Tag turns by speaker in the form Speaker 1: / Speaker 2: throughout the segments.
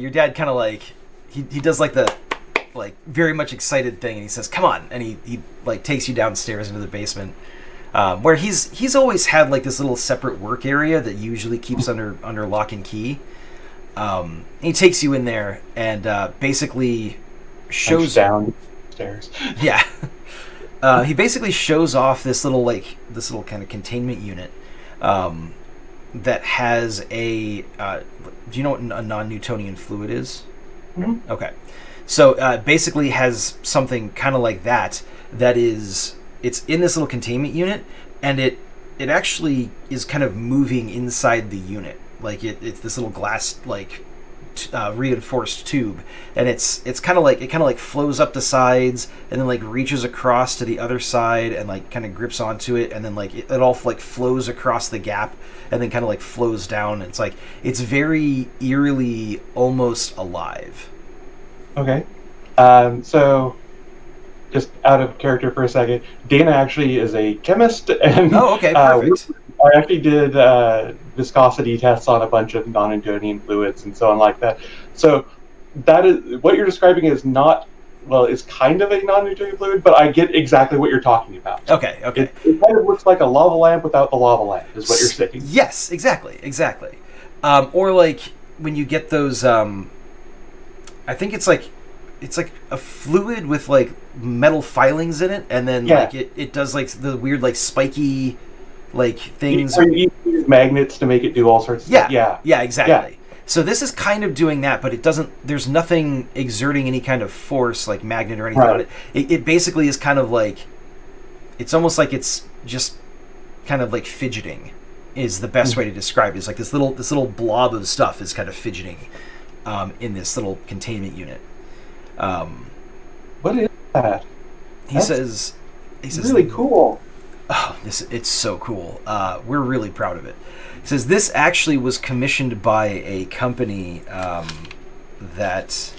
Speaker 1: your dad kind of like he does like the like very much excited thing, and he says, "Come on," and he like takes you downstairs into the basement, where he's always had like this little separate work area that usually keeps under lock and key. He takes you in there and basically shows
Speaker 2: downstairs.
Speaker 1: Yeah. He basically shows off this little kind of containment unit that has a. Do you know what a non-Newtonian fluid is?
Speaker 2: Mm-hmm.
Speaker 1: Okay, so basically has something kind of like that. That is, it's in this little containment unit, and it actually is kind of moving inside the unit. Like it's this little glass reinforced tube, and it's kind of like flows up the sides and then like reaches across to the other side and like kind of grips onto it, and then like it all like flows across the gap and then kind of like flows down. It's very eerily almost alive.
Speaker 2: Okay. So just out of character for a second, Dana actually is a chemist, and
Speaker 1: okay, perfect.
Speaker 2: I actually did viscosity tests on a bunch of non-Newtonian fluids and so on like that. So that is what you're describing is not, well, it's kind of a non-Newtonian fluid, but I get exactly what you're talking about.
Speaker 1: Okay.
Speaker 2: It kind of looks like a lava like without the lava lamp, is what you're saying.
Speaker 1: Yes, exactly. Or like when you get those, I think it's like a fluid with like metal filings in it, and then like it does like the weird like spiky like things.
Speaker 2: You use magnets to make it do all sorts of stuff.
Speaker 1: Yeah, exactly. Yeah. So this is kind of doing that, but it doesn't. There's nothing exerting any kind of force, like magnet or anything on it. It basically is kind of like, it's almost like it's just kind of like fidgeting, is the best way to describe it. It's like this little blob of stuff is kind of fidgeting in this little containment unit.
Speaker 2: What is that?
Speaker 1: He says
Speaker 2: really cool.
Speaker 1: Oh, it's so cool. We're really proud of it. He says this actually was commissioned by a company that.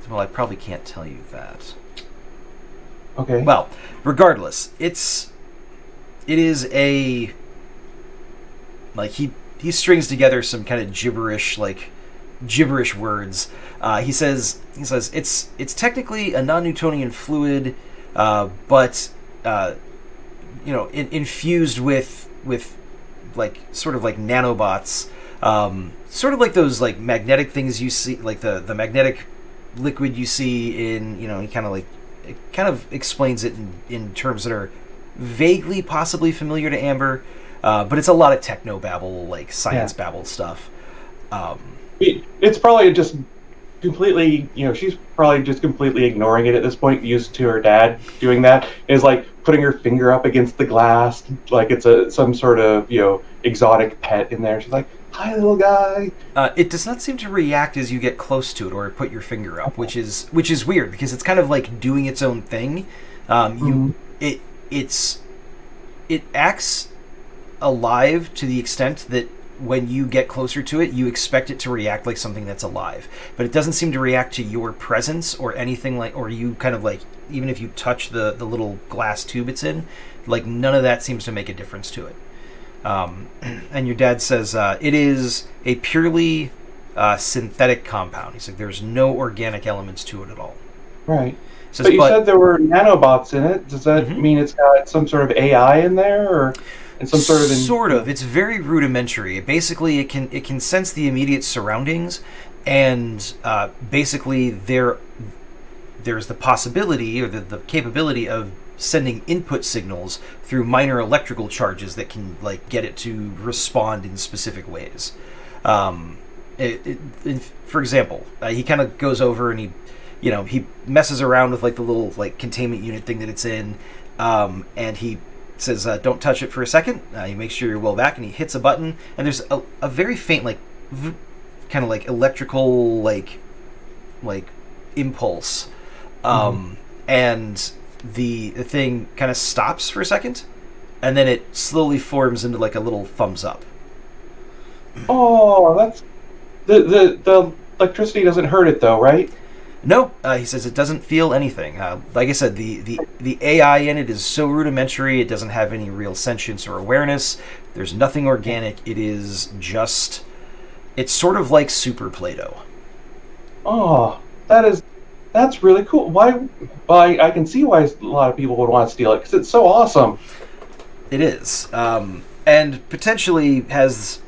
Speaker 1: Well, I probably can't tell you that.
Speaker 2: Okay.
Speaker 1: Well, regardless, it is a like he strings together some kind of gibberish words. He says it's technically a non-Newtonian fluid, but infused with like sort of like nanobots, sort of like those like magnetic things you see, like the magnetic liquid you see in, he kind of explains it in terms that are vaguely possibly familiar to Amber, but it's a lot of techno babble, like science babble stuff.
Speaker 2: It's probably just completely, she's probably just completely ignoring it at this point, used to her dad doing that. Is like putting her finger up against the glass, like it's some sort of, exotic pet in there. She's like, "Hi, little guy."
Speaker 1: It does not seem to react as you get close to it or put your finger up, which is weird because it's kind of like doing its own thing. It acts alive to the extent that when you get closer to it, you expect it to react like something that's alive, but it doesn't seem to react to your presence or anything like, or you kind of like, even if you touch the little glass tube it's in, like none of that seems to make a difference to it. And your dad says it is a purely synthetic compound. He's like, there's no organic elements to it at all.
Speaker 2: Right. But you said there were nanobots in it. Does that mean it's got some sort of AI in there, or? And some sort of it's very rudimentary. Basically, it can sense the immediate surroundings, and basically there's the possibility or the capability of sending input signals through minor electrical charges that can like get it to respond in specific ways. For example, he kind of goes over and he messes around with like the little like containment unit thing that it's in, and he says, "Don't touch it for a second." He makes sure you're well back, and he hits a button, and there's a very faint kind of like electrical like impulse, and the thing kind of stops for a second, and then it slowly forms into like a little thumbs up. Oh, that's the electricity doesn't hurt it though, right?
Speaker 1: No, he says it doesn't feel anything. Like I said, the AI in it is so rudimentary, it doesn't have any real sentience or awareness. There's nothing organic. It is just It's sort of like Super Play-Doh.
Speaker 2: Oh, that's really cool. Why? I can see why a lot of people would want to steal it because it's so awesome.
Speaker 1: It is, and potentially has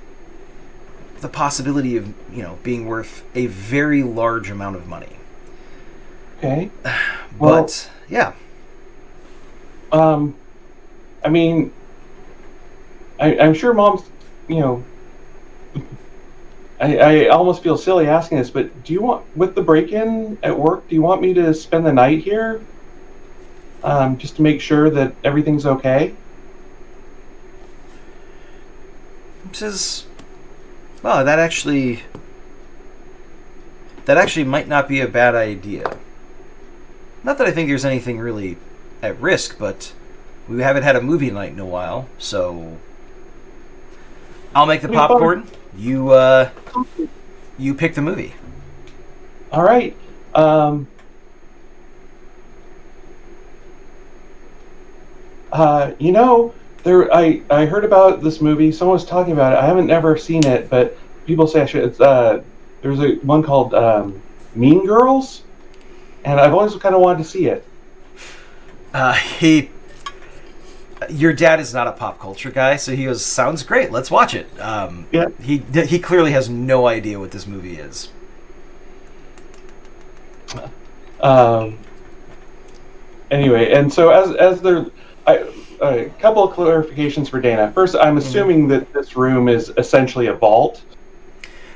Speaker 1: the possibility of being worth a very large amount of money.
Speaker 2: Okay,
Speaker 1: but yeah.
Speaker 2: I mean, I'm sure Mom's, I almost feel silly asking this, but do you want, with the break-in at work, do you want me to spend the night here? Just to make sure that everything's okay?
Speaker 1: Says, well, that actually might not be a bad idea. Not that I think there's anything really at risk, but we haven't had a movie night in a while, so I'll make the popcorn. You pick the movie.
Speaker 2: All right. I heard about this movie. Someone was talking about it. I haven't never seen it, but people say I should. It's there's one called Mean Girls, and I've always kind of wanted to see it.
Speaker 1: Your dad is not a pop culture guy, so he goes, "Sounds great. Let's watch it."
Speaker 2: Yeah.
Speaker 1: He clearly has no idea what this movie is.
Speaker 2: Anyway, and so as there, a couple of clarifications for Dana. First, I'm assuming that this room is essentially a vault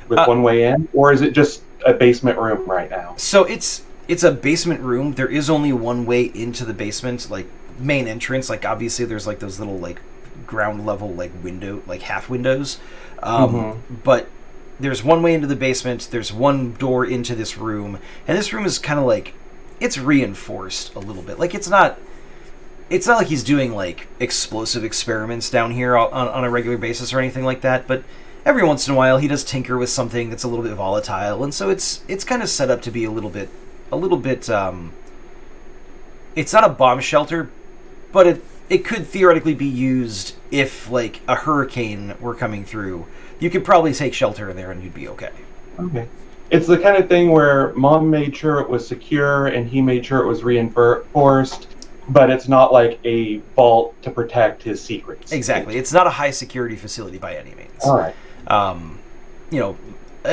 Speaker 2: with one way in, or is it just a basement room right now?
Speaker 1: So it's a basement room. There is only one way into the basement, like main entrance. Like obviously, there's like those little like ground level like window, like half windows. But there's one way into the basement. There's one door into this room, and this room is kind of like it's reinforced a little bit. Like it's not like he's doing like explosive experiments down here on a regular basis or anything like that, but every once in a while he does tinker with something that's a little bit volatile, and so it's kind of set up to be a little bit it's not a bomb shelter, but it could theoretically be used if like a hurricane were coming through. You could probably take shelter in there and you'd be okay.
Speaker 2: Okay. It's the kind of thing where Mom made sure it was secure and he made sure it was reinforced, but it's not like a vault to protect his secrets.
Speaker 1: Exactly. It's not a high security facility by any means.
Speaker 2: All right.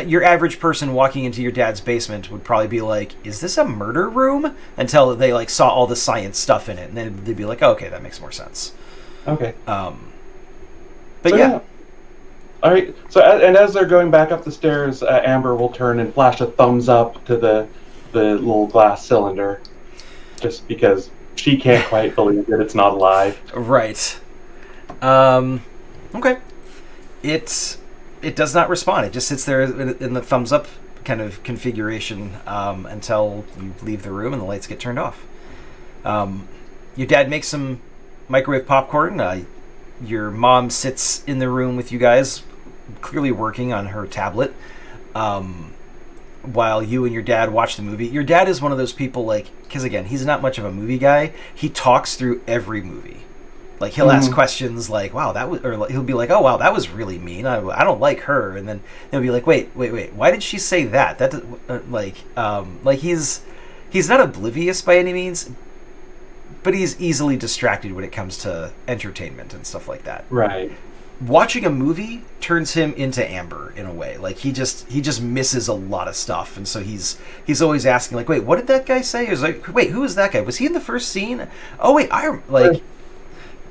Speaker 1: Your average person walking into your dad's basement would probably be like, "Is this a murder room?" Until they like saw all the science stuff in it, and then they'd be like, "Oh, okay, that makes more sense."
Speaker 2: Okay.
Speaker 1: But
Speaker 2: so, yeah. All right. So as they're going back up the stairs, Amber will turn and flash a thumbs up to the little glass cylinder, just because she can't quite believe that it's not alive.
Speaker 1: Right. Okay. It does not respond. It just sits there in the thumbs up kind of configuration until you leave the room and the lights get turned off. Your dad makes some microwave popcorn. Your mom sits in the room with you guys, clearly working on her tablet, while you and your dad watch the movie. Your dad is one of those people, like, because again, he's not much of a movie guy. He talks through every movie. Like, he'll ask questions like, "Wow, that was," or he'll be like, "Oh, wow, that was really mean. I don't like her." And then he'll be like, "Wait, why did she say that?" Like he's not oblivious by any means, but he's easily distracted when it comes to entertainment and stuff like that.
Speaker 2: Right.
Speaker 1: Watching a movie turns him into Amber in a way. Like he just misses a lot of stuff, and so he's always asking like, "Wait, what did that guy say?" He's like, "Wait, who was that guy? Was he in the first scene? Oh wait,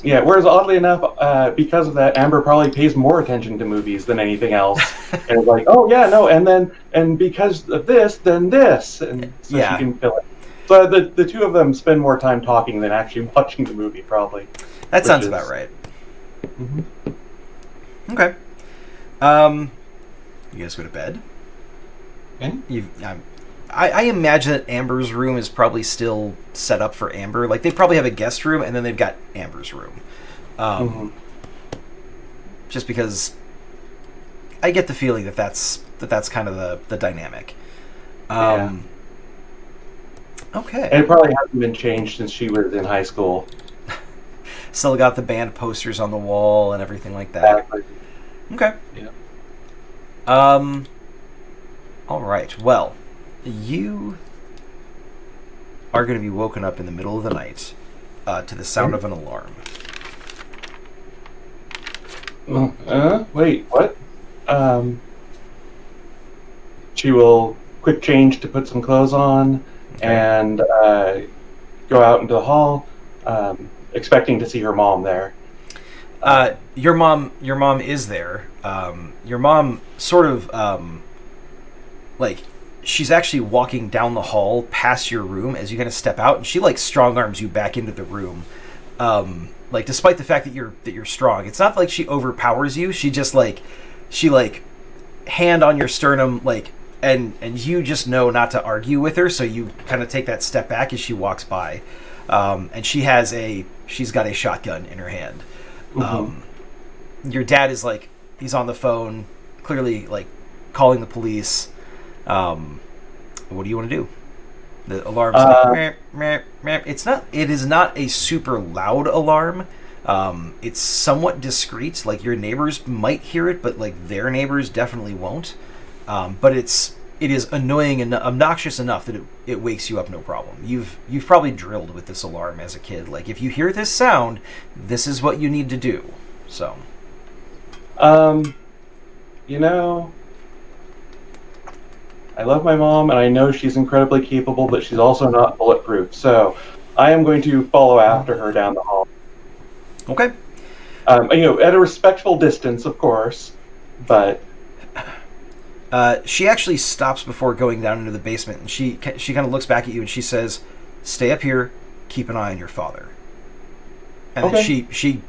Speaker 2: Yeah, whereas oddly enough, because of that, Amber probably pays more attention to movies than anything else. And it's like, oh yeah, no, and because of this, then this, and so she can fill it. So the two of them spend more time talking than actually watching the movie, probably.
Speaker 1: That sounds about right.
Speaker 2: Mm-hmm.
Speaker 1: Okay. You guys go to bed.
Speaker 2: Okay.
Speaker 1: I imagine that Amber's room is probably still set up for Amber. Like, they probably have a guest room, and then they've got Amber's room. Just because I get the feeling that's kind of the dynamic.
Speaker 2: Yeah.
Speaker 1: Okay.
Speaker 2: And it probably hasn't been changed since she was in high school.
Speaker 1: Still got the band posters on the wall and everything like that.
Speaker 2: Exactly.
Speaker 1: Okay. All right. Well, you are going to be woken up in the middle of the night to the sound of an alarm.
Speaker 2: Wait, what? She will quick change to put some clothes on and go out into the hall, expecting to see her mom there.
Speaker 1: Your mom is there. Your mom sort of like she's actually walking down the hall past your room as you're gonna step out, and she like strong arms you back into the room. Like despite the fact that you're strong, it's not like she overpowers you. She just she hand on your sternum and you just know not to argue with her, so you kind of take that step back as she walks by, and she's got a shotgun in her hand. Mm-hmm. Your dad is he's on the phone, clearly calling the police. What do you want to do? The alarm's meh, meh, meh. It is not a super loud alarm. It's somewhat discreet. Your neighbors might hear it, but their neighbors definitely won't. But it is annoying and obnoxious enough that it wakes you up no problem. You've probably drilled with this alarm as a kid. If you hear this sound, this is what you need to do. So,
Speaker 2: I love my mom, and I know she's incredibly capable, but she's also not bulletproof. So, I am going to follow after her down the hall.
Speaker 1: Okay.
Speaker 2: At a respectful distance, of course, but.
Speaker 1: She actually stops before going down into the basement, and she kind of looks back at you and she says, "Stay up here, keep an eye on your father." And then she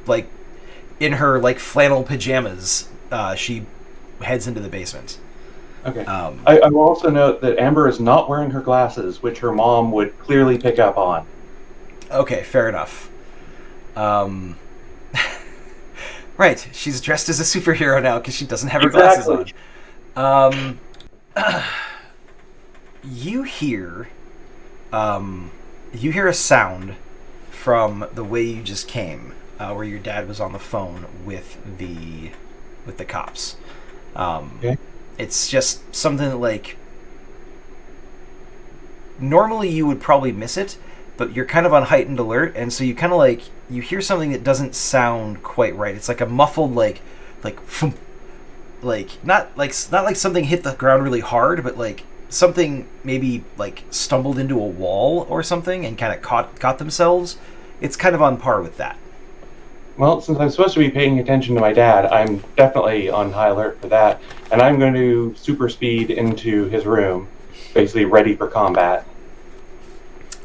Speaker 1: in her flannel pajamas, she heads into the basement.
Speaker 2: Okay. I will also note that Amber is not wearing her glasses, which her mom would clearly pick up on.
Speaker 1: Okay, fair enough. Right, she's dressed as a superhero now because she doesn't have her glasses on. You hear a sound from the way you just came, where your dad was on the phone with the cops.
Speaker 2: Okay.
Speaker 1: It's just something that normally you would probably miss it, but you're kind of on heightened alert, and so you kind of you hear something that doesn't sound quite right. It's like a muffled not like something hit the ground really hard, but something maybe stumbled into a wall or something and kind of caught themselves. It's kind of on par with that.
Speaker 2: Well, since I'm supposed to be paying attention to my dad, I'm definitely on high alert for that, and I'm going to super speed into his room, basically ready for combat.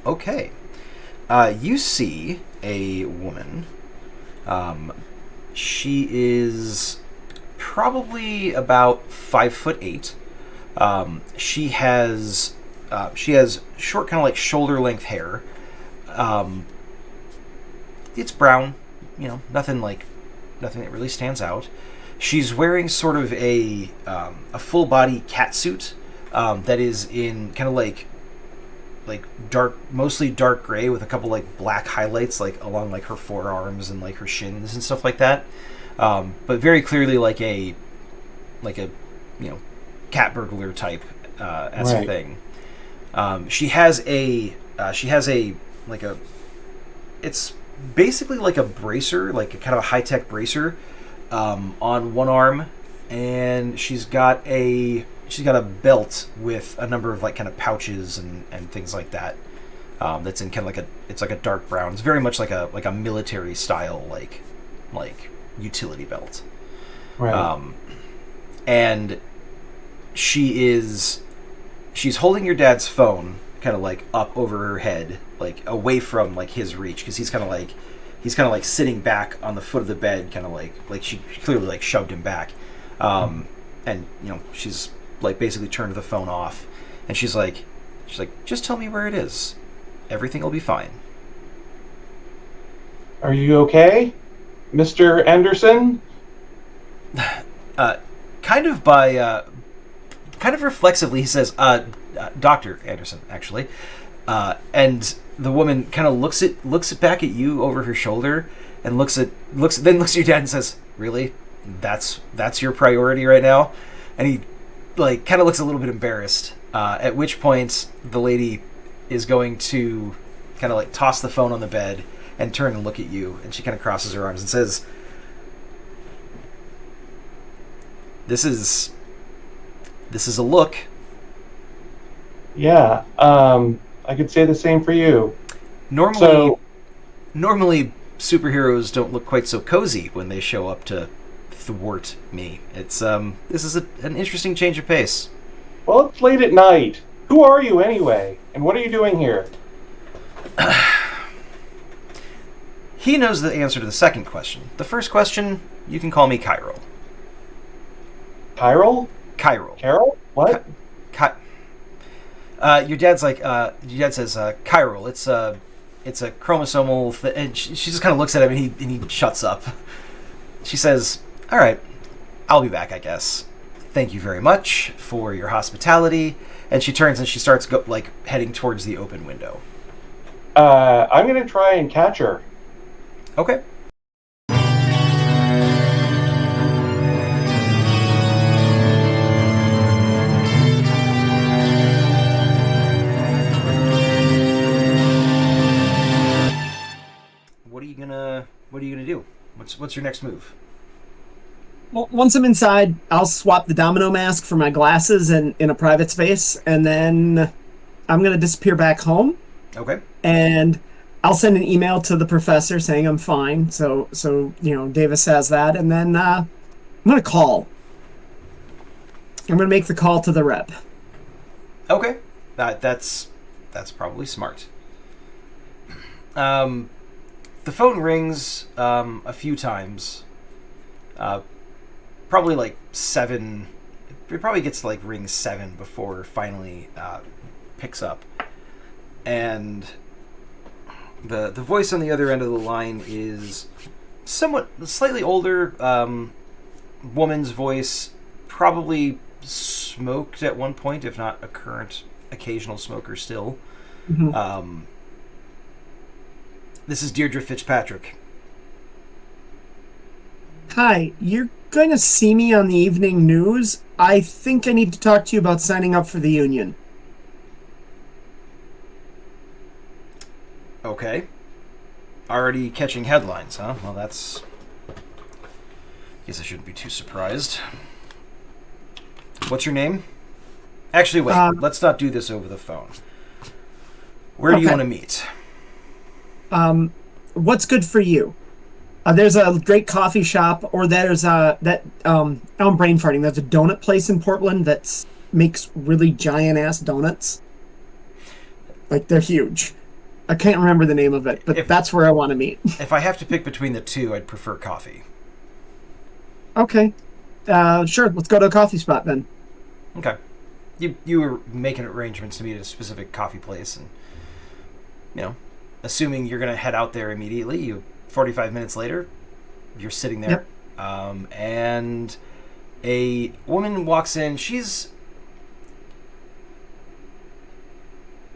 Speaker 1: Okay. You see a woman. She is probably about 5'8". She has short, kind of shoulder length hair. It's brown, nothing that really stands out. She's wearing sort of a full body catsuit that is in kind of dark, mostly dark gray with a couple black highlights along her forearms and her shins and stuff like that. But very clearly a cat burglar type esque thing. She has a it's basically a bracer, a kind of a high tech bracer on one arm, and she's got a belt with a number of kind of pouches and things like that. That's in kind of it's a dark brown. It's very much like a military style utility belt.
Speaker 2: Right.
Speaker 1: And she's holding your dad's phone kind of up over her head, away from his reach, because he's kind of sitting back on the foot of the bed, kind of she clearly shoved him back. And she's basically turned the phone off, and she's like, just tell me where it is. Everything will be fine.
Speaker 2: Are you okay, Mr. Anderson?
Speaker 1: Kind of reflexively, he says, Dr. Anderson, actually. And the woman kind of looks back at you over her shoulder and looks at your dad and says, "Really? That's your priority right now?" And he like kind of looks a little bit embarrassed. At which point the lady is going to kind of like toss the phone on the bed and turn and look at you, and she kind of crosses her arms and says, This is a look.
Speaker 2: Yeah, I could say the same for you.
Speaker 1: Normally superheroes don't look quite so cozy when they show up to thwart me. It's this is an interesting change of pace.
Speaker 2: Well, it's late at night. Who are you anyway? And what are you doing here?
Speaker 1: He knows the answer to the second question. The first question, you can call me Kyril.
Speaker 2: Kyril?
Speaker 1: Kyril.
Speaker 2: Carol? What?
Speaker 1: Your dad says, Kyril, it's a chromosomal and she just kind of looks at him and he shuts up. She says, all right, I'll be back, I guess. Thank you very much for your hospitality. And she turns and she starts heading towards the open window.
Speaker 2: I'm going to try and catch her.
Speaker 1: Okay. What are you gonna do? What's your next move?
Speaker 3: Well, once I'm inside, I'll swap the domino mask for my glasses and in a private space, and then I'm gonna disappear back home.
Speaker 1: Okay.
Speaker 3: And I'll send an email to the professor saying I'm fine. So Davis has that, and then I'm gonna call. I'm gonna make the call to the rep.
Speaker 1: Okay. That's probably smart. The phone rings a few times. Probably like 7. It probably gets to like ring 7 before it finally picks up. And the voice on the other end of the line is slightly older woman's voice, probably smoked at one point, if not a current occasional smoker still.
Speaker 3: Mm-hmm.
Speaker 1: This is Deirdre Fitzpatrick.
Speaker 3: Hi, you're going to see me on the evening news. I think I need to talk to you about signing up for the union.
Speaker 1: Okay. Already catching headlines, huh? Well, that's... guess I shouldn't be too surprised. What's your name? Actually, wait. Let's not do this over the phone. Where do you want to meet?
Speaker 3: What's good for you? There's a great coffee shop, or there's I'm brain farting. There's a donut place in Portland that makes really giant ass donuts. Like, they're huge. I can't remember the name of it, but that's where I want to meet.
Speaker 1: If I have to pick between the two, I'd prefer coffee.
Speaker 3: Okay. Sure, let's go to a coffee spot then.
Speaker 1: Okay. You were making arrangements to meet at a specific coffee place, and, assuming you're going to head out there immediately, 45 minutes later, you're sitting there.
Speaker 3: Yep.
Speaker 1: And a woman walks in. She's...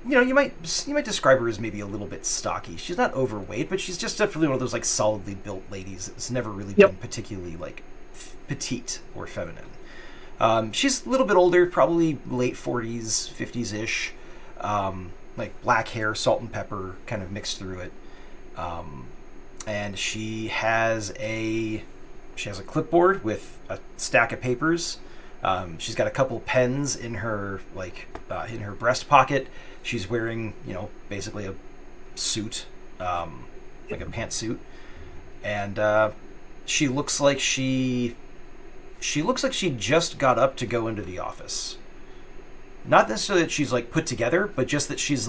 Speaker 1: you might describe her as maybe a little bit stocky. She's not overweight, but she's just definitely one of those like solidly built ladies that's never really been particularly like petite or feminine. She's a little bit older, probably late 40s, 50s-ish. Like black hair, salt and pepper kind of mixed through it. And she has a clipboard with a stack of papers. She's got a couple pens in her in her breast pocket. She's wearing, basically a suit, like a pantsuit, and she looks like she just got up to go into the office. Not necessarily that she's like put together, but just that she's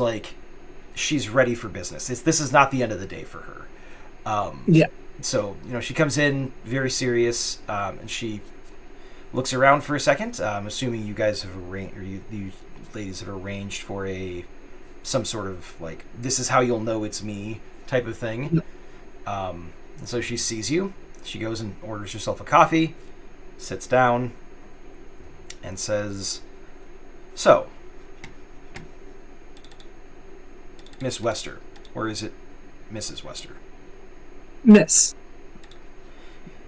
Speaker 1: ready for business. This is not the end of the day for her. So she comes in very serious, and she looks around for a second. Assuming you guys have arranged, or you ladies have arranged for some sort of like, this is how you'll know it's me type of thing. And so she sees you. She goes and orders herself a coffee, sits down, and says, "So, Miss Wester, or is it Mrs. Wester?"
Speaker 3: Miss.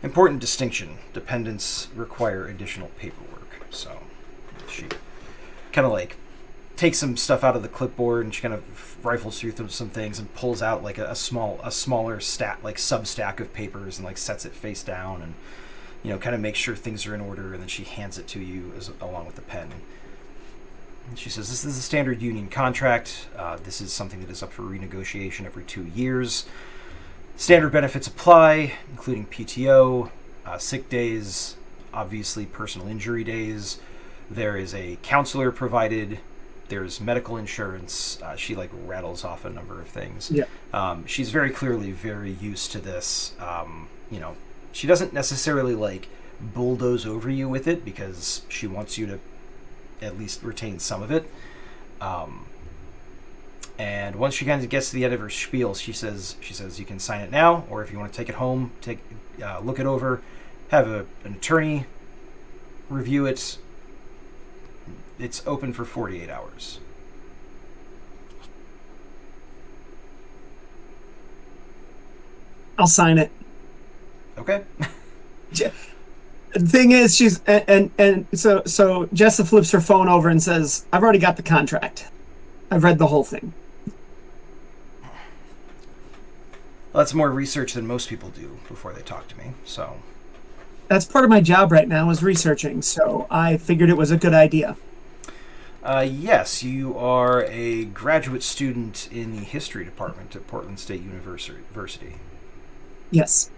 Speaker 1: Important distinction. Dependents require additional paperwork. So she kind of like takes some stuff out of the clipboard and she kind of rifles through some things and pulls out like a smaller sub stack of papers and like sets it face down and, you know, kind of makes sure things are in order, and then she hands it to you along with the pen. And she says, "This is a standard union contract. This is something that is up for renegotiation every 2 years. Standard benefits apply, including PTO, sick days, obviously personal injury days. There is a counselor provided. There's medical insurance." She like rattles off a number of things.
Speaker 3: Yeah.
Speaker 1: She's very clearly very used to this. You know, she doesn't necessarily like bulldoze over you with it because she wants you to at least retain some of it. And once she kind of gets to the end of her spiel, she says you can sign it now, or if you want to take it home, look it over, have an attorney review it. It's open for 48 hours.
Speaker 3: I'll sign it.
Speaker 1: Okay.
Speaker 3: The thing is, she's and so Jessa flips her phone over and says, "I've already got the contract. I've read the whole thing."
Speaker 1: Well, that's more research than most people do before they talk to me. So
Speaker 3: that's part of my job right now is researching. So I figured it was a good idea.
Speaker 1: Yes, you are a graduate student in the history department at Portland State University.
Speaker 3: Yes.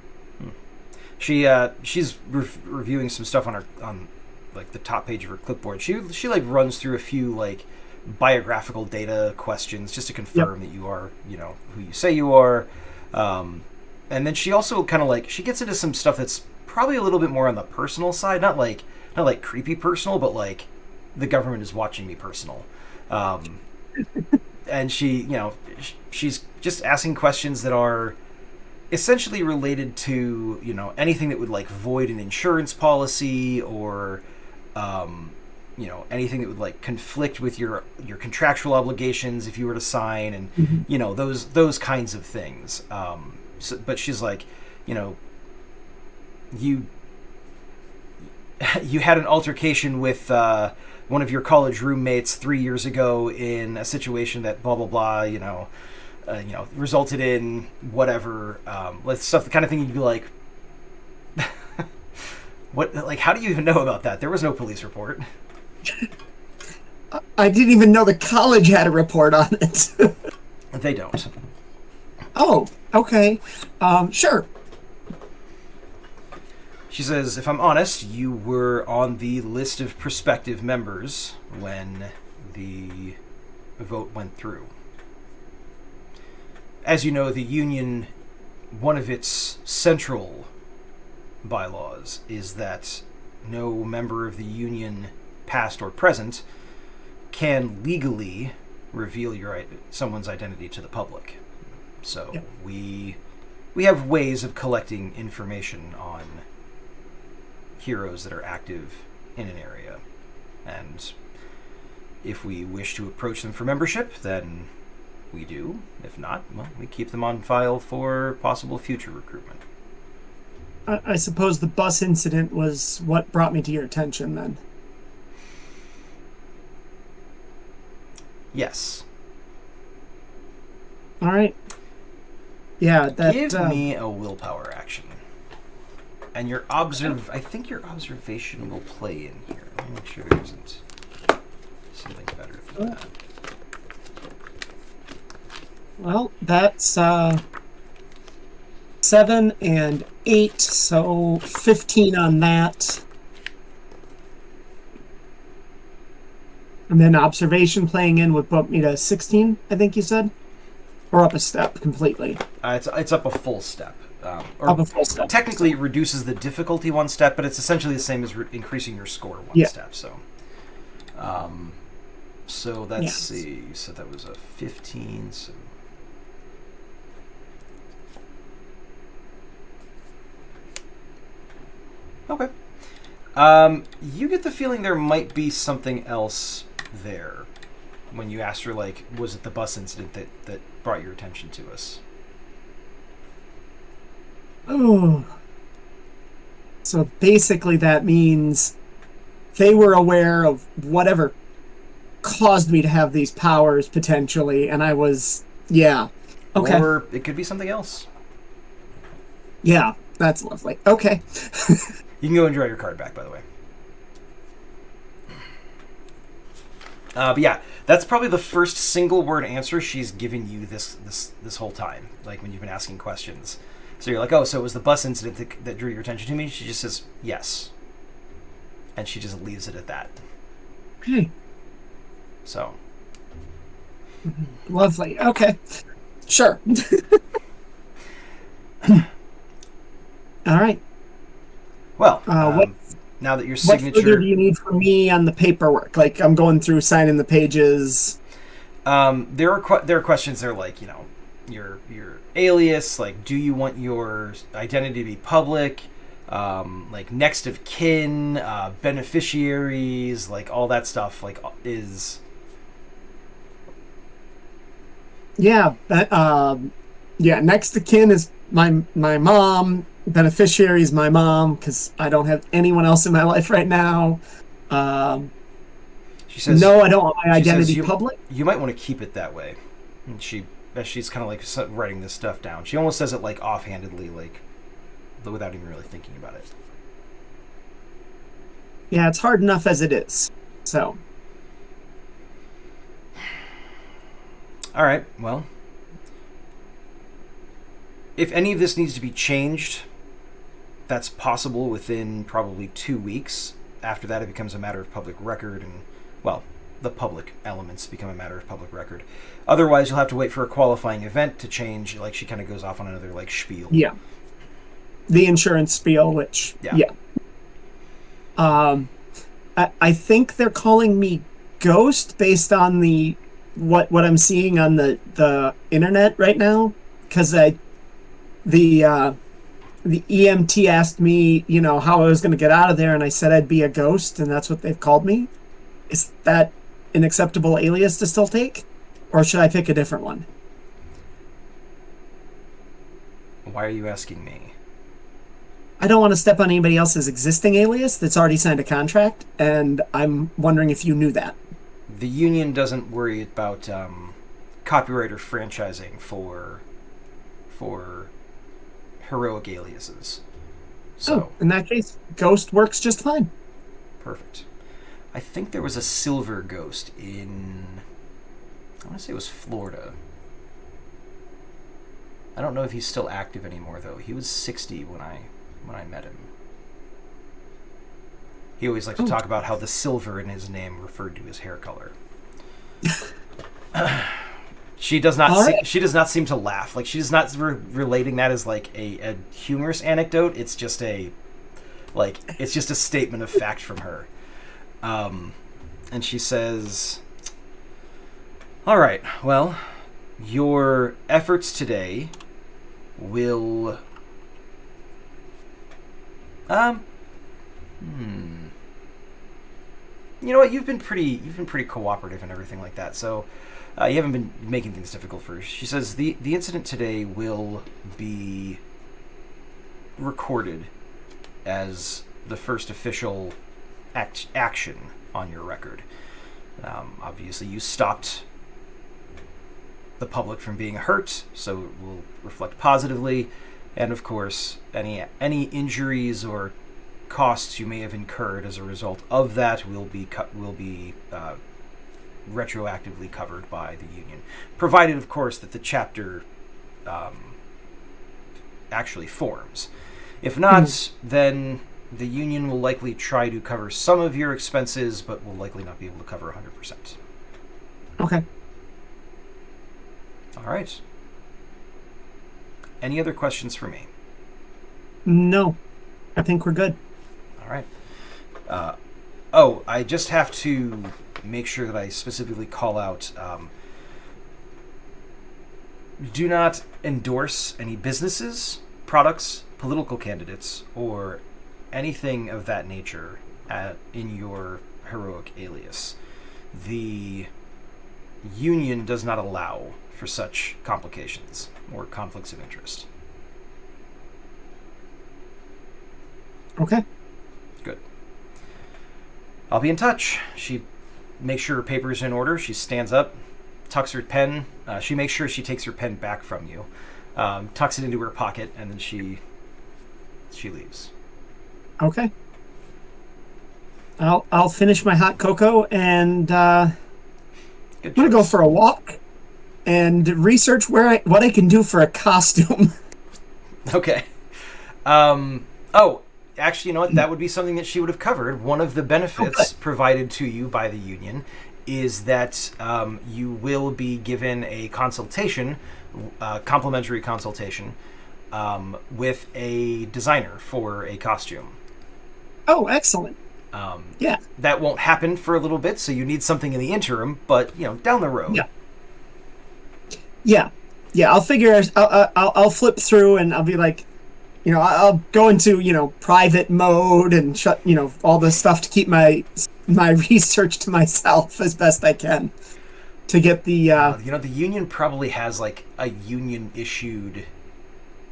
Speaker 1: She's reviewing some stuff on like the top page of her clipboard. She like runs through a few like biographical data questions just to confirm that you are, you know, who you say you are. And then she also kind of like she gets into some stuff that's probably a little bit more on the personal side, not like creepy personal, but like the government is watching me personal. And she, you know, she's just asking questions that are essentially related to, you know, anything that would like void an insurance policy or, you know, anything that would like conflict with your contractual obligations if you were to sign, and you know, those kinds of things. But she's like, you know, you had an altercation with one of your college roommates 3 years ago in a situation that blah blah blah, you know, resulted in whatever, like stuff, the kind of thing you'd be like, what? Like, how do you even know about that? There was no police report.
Speaker 3: I didn't even know the college had a report on it.
Speaker 1: They don't.
Speaker 3: Oh, okay. Sure.
Speaker 1: She says, "If I'm honest, you were on the list of prospective members when the vote went through. As you know, the union, one of its central bylaws is that no member of the union, past or present, can legally reveal someone's identity to the public. So
Speaker 3: yeah.
Speaker 1: we have ways of collecting information on heroes that are active in an area, and if we wish to approach them for membership, then we do. If not, well, we keep them on file for possible future recruitment."
Speaker 3: I suppose the bus incident was what brought me to your attention then.
Speaker 1: Yes.
Speaker 3: All right. Yeah, that...
Speaker 1: Give me a willpower action. And your I think your observation will play in here. Let me make sure there isn't something better than that.
Speaker 3: Well, that's 7 and 8, so 15 on that. And then observation playing in would bump me to 16, I think you said? Or up a step completely?
Speaker 1: It's up a full step.
Speaker 3: Up a full step.
Speaker 1: Technically, it reduces the difficulty one step, but it's essentially the same as increasing your score one step. So, so let's see. So that was a 15. So. Okay. You get the feeling there might be something else there when you asked her, like, was it the bus incident that brought your attention to us?
Speaker 3: Oh. So basically that means they were aware of whatever caused me to have these powers potentially, and I was, yeah. Okay.
Speaker 1: Or it could be something else.
Speaker 3: Yeah, that's lovely. Okay.
Speaker 1: You can go enjoy your card back, by the way. But yeah, that's probably the first single word answer she's given you this whole time, like when you've been asking questions. So you're like, oh, so it was the bus incident that drew your attention to me? She just says, yes. And she just leaves it at that.
Speaker 3: Okay.
Speaker 1: So.
Speaker 3: Lovely. Okay. Sure. All right.
Speaker 1: Well, now that your signature...
Speaker 3: What further do you need from me on the paperwork? Like, I'm going through signing the pages.
Speaker 1: There are questions that are like, your alias, like, do you want your identity to be public? Like, next of kin, beneficiaries, like, all that stuff, like, is...
Speaker 3: Yeah, next of kin is my mom. Beneficiary is my mom, because I don't have anyone else in my life right now.
Speaker 1: She says,
Speaker 3: no, I don't want my identity public.
Speaker 1: You might want to keep it that way. And she's kind of like writing this stuff down. She almost says it like offhandedly, like without even really thinking about it.
Speaker 3: Yeah, it's hard enough as it is. So.
Speaker 1: All right. Well, if any of this needs to be changed, that's possible within probably 2 weeks. After that, it becomes a matter of public record, and, well, the public elements become a matter of public record. Otherwise, you'll have to wait for a qualifying event to change. Like, she kind of goes off on another, like, spiel.
Speaker 3: Yeah. The insurance spiel, which, yeah. I think they're calling me Ghost based on what I'm seeing on the internet right now, because the EMT asked me, how I was going to get out of there, and I said I'd be a ghost, and that's what they've called me. Is that an acceptable alias to still take, or should I pick a different one?
Speaker 1: Why are you asking me?
Speaker 3: I don't want to step on anybody else's existing alias that's already signed a contract, and I'm wondering if you knew that.
Speaker 1: The union doesn't worry about copyright or franchising for heroic aliases. So,
Speaker 3: in that case, Ghost works just fine.
Speaker 1: Perfect. I think there was a silver ghost in... I want to say it was Florida. I don't know if he's still active anymore, though. He was 60 when I met him. He always liked to talk about how the silver in his name referred to his hair color. She does not seem to laugh. Like, she's not relating that as like a humorous anecdote. It's just a statement of fact from her. And she says, "All right, well, your efforts today will You know what? You've been pretty cooperative and everything like that. So you haven't been making things difficult for her." She says the incident today will be recorded as the first official action on your record. Obviously, you stopped the public from being hurt, so it will reflect positively. And of course, any injuries or costs you may have incurred as a result of that will be retroactively covered by the union, provided, of course, that the chapter actually forms. If not, then the union will likely try to cover some of your expenses, but will likely not be able to cover 100%.
Speaker 3: Okay.
Speaker 1: All right. Any other questions for me?
Speaker 3: No. I think we're good.
Speaker 1: All right. I just have to make sure that I specifically call out, do not endorse any businesses, products, political candidates, or anything of that nature in your heroic alias. The union does not allow for such complications or conflicts of interest.
Speaker 3: Okay.
Speaker 1: Good. I'll be in touch. She makes sure her papers are in order. She stands up, tucks her pen. She makes sure she takes her pen back from you, tucks it into her pocket, and then she leaves.
Speaker 3: Okay. I'll finish my hot cocoa and I'm gonna go for a walk and research what I can do for a costume.
Speaker 1: Okay. Actually, you know what? That would be something that she would have covered. One of the benefits provided to you by the union is that you will be given a consultation, complimentary consultation, with a designer for a costume.
Speaker 3: Oh, excellent. Yeah.
Speaker 1: That won't happen for a little bit, so you need something in the interim, but, down the road.
Speaker 3: Yeah. I'll figure. I'll flip through, and I'll be like, I'll go into private mode and shut all this stuff to keep my research to myself as best I can to get the.
Speaker 1: The union probably has like a union issued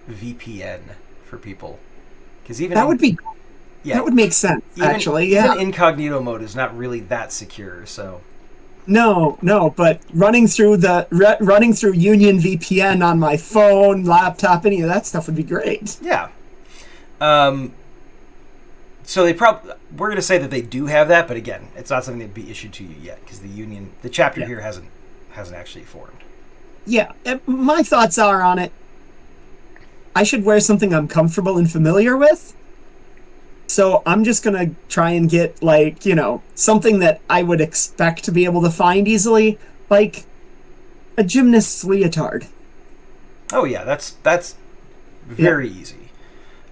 Speaker 1: VPN for people, because even
Speaker 3: that would be. Yeah, that would make sense. Even
Speaker 1: incognito mode is not really that secure, so.
Speaker 3: No, but running through Union VPN on my phone, laptop, any of that stuff would be great.
Speaker 1: Yeah. So we're going to say that they do have that, but again, it's not something that'd be issued to you yet because the chapter here hasn't actually formed.
Speaker 3: Yeah, my thoughts are on it. I should wear something I'm comfortable and familiar with. So I'm just going to try and get, something that I would expect to be able to find easily, like a gymnast's leotard.
Speaker 1: Oh, yeah, that's very easy.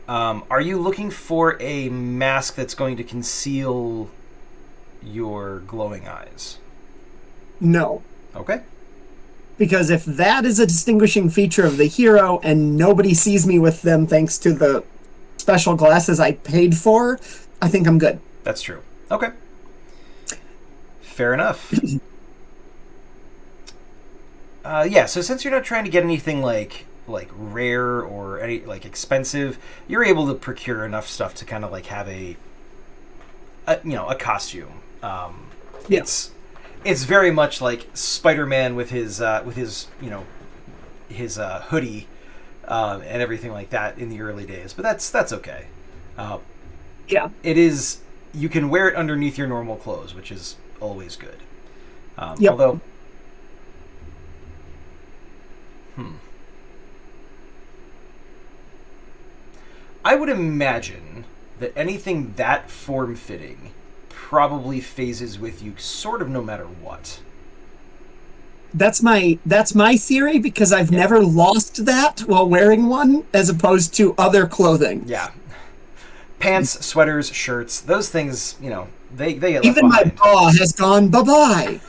Speaker 1: Are you looking for a mask that's going to conceal your glowing eyes?
Speaker 3: No.
Speaker 1: Okay.
Speaker 3: Because if that is a distinguishing feature of the hero and nobody sees me with them thanks to the special glasses I paid for, I think I'm good.
Speaker 1: That's true. Okay. Fair enough. So since you're not trying to get anything like rare or any expensive, you're able to procure enough stuff to kind of have a costume. It's very much like Spider-Man with his hoodie and everything like that in the early days, but that's okay. It is. You can wear it underneath your normal clothes, which is always good. Although, I would imagine that anything that form-fitting probably phases with you sort of no matter what.
Speaker 3: That's my theory, because I've never lost that while wearing one, as opposed to other clothing.
Speaker 1: Yeah. Pants, sweaters, shirts, those things, they get left
Speaker 3: even
Speaker 1: behind.
Speaker 3: My bra has gone bye-bye.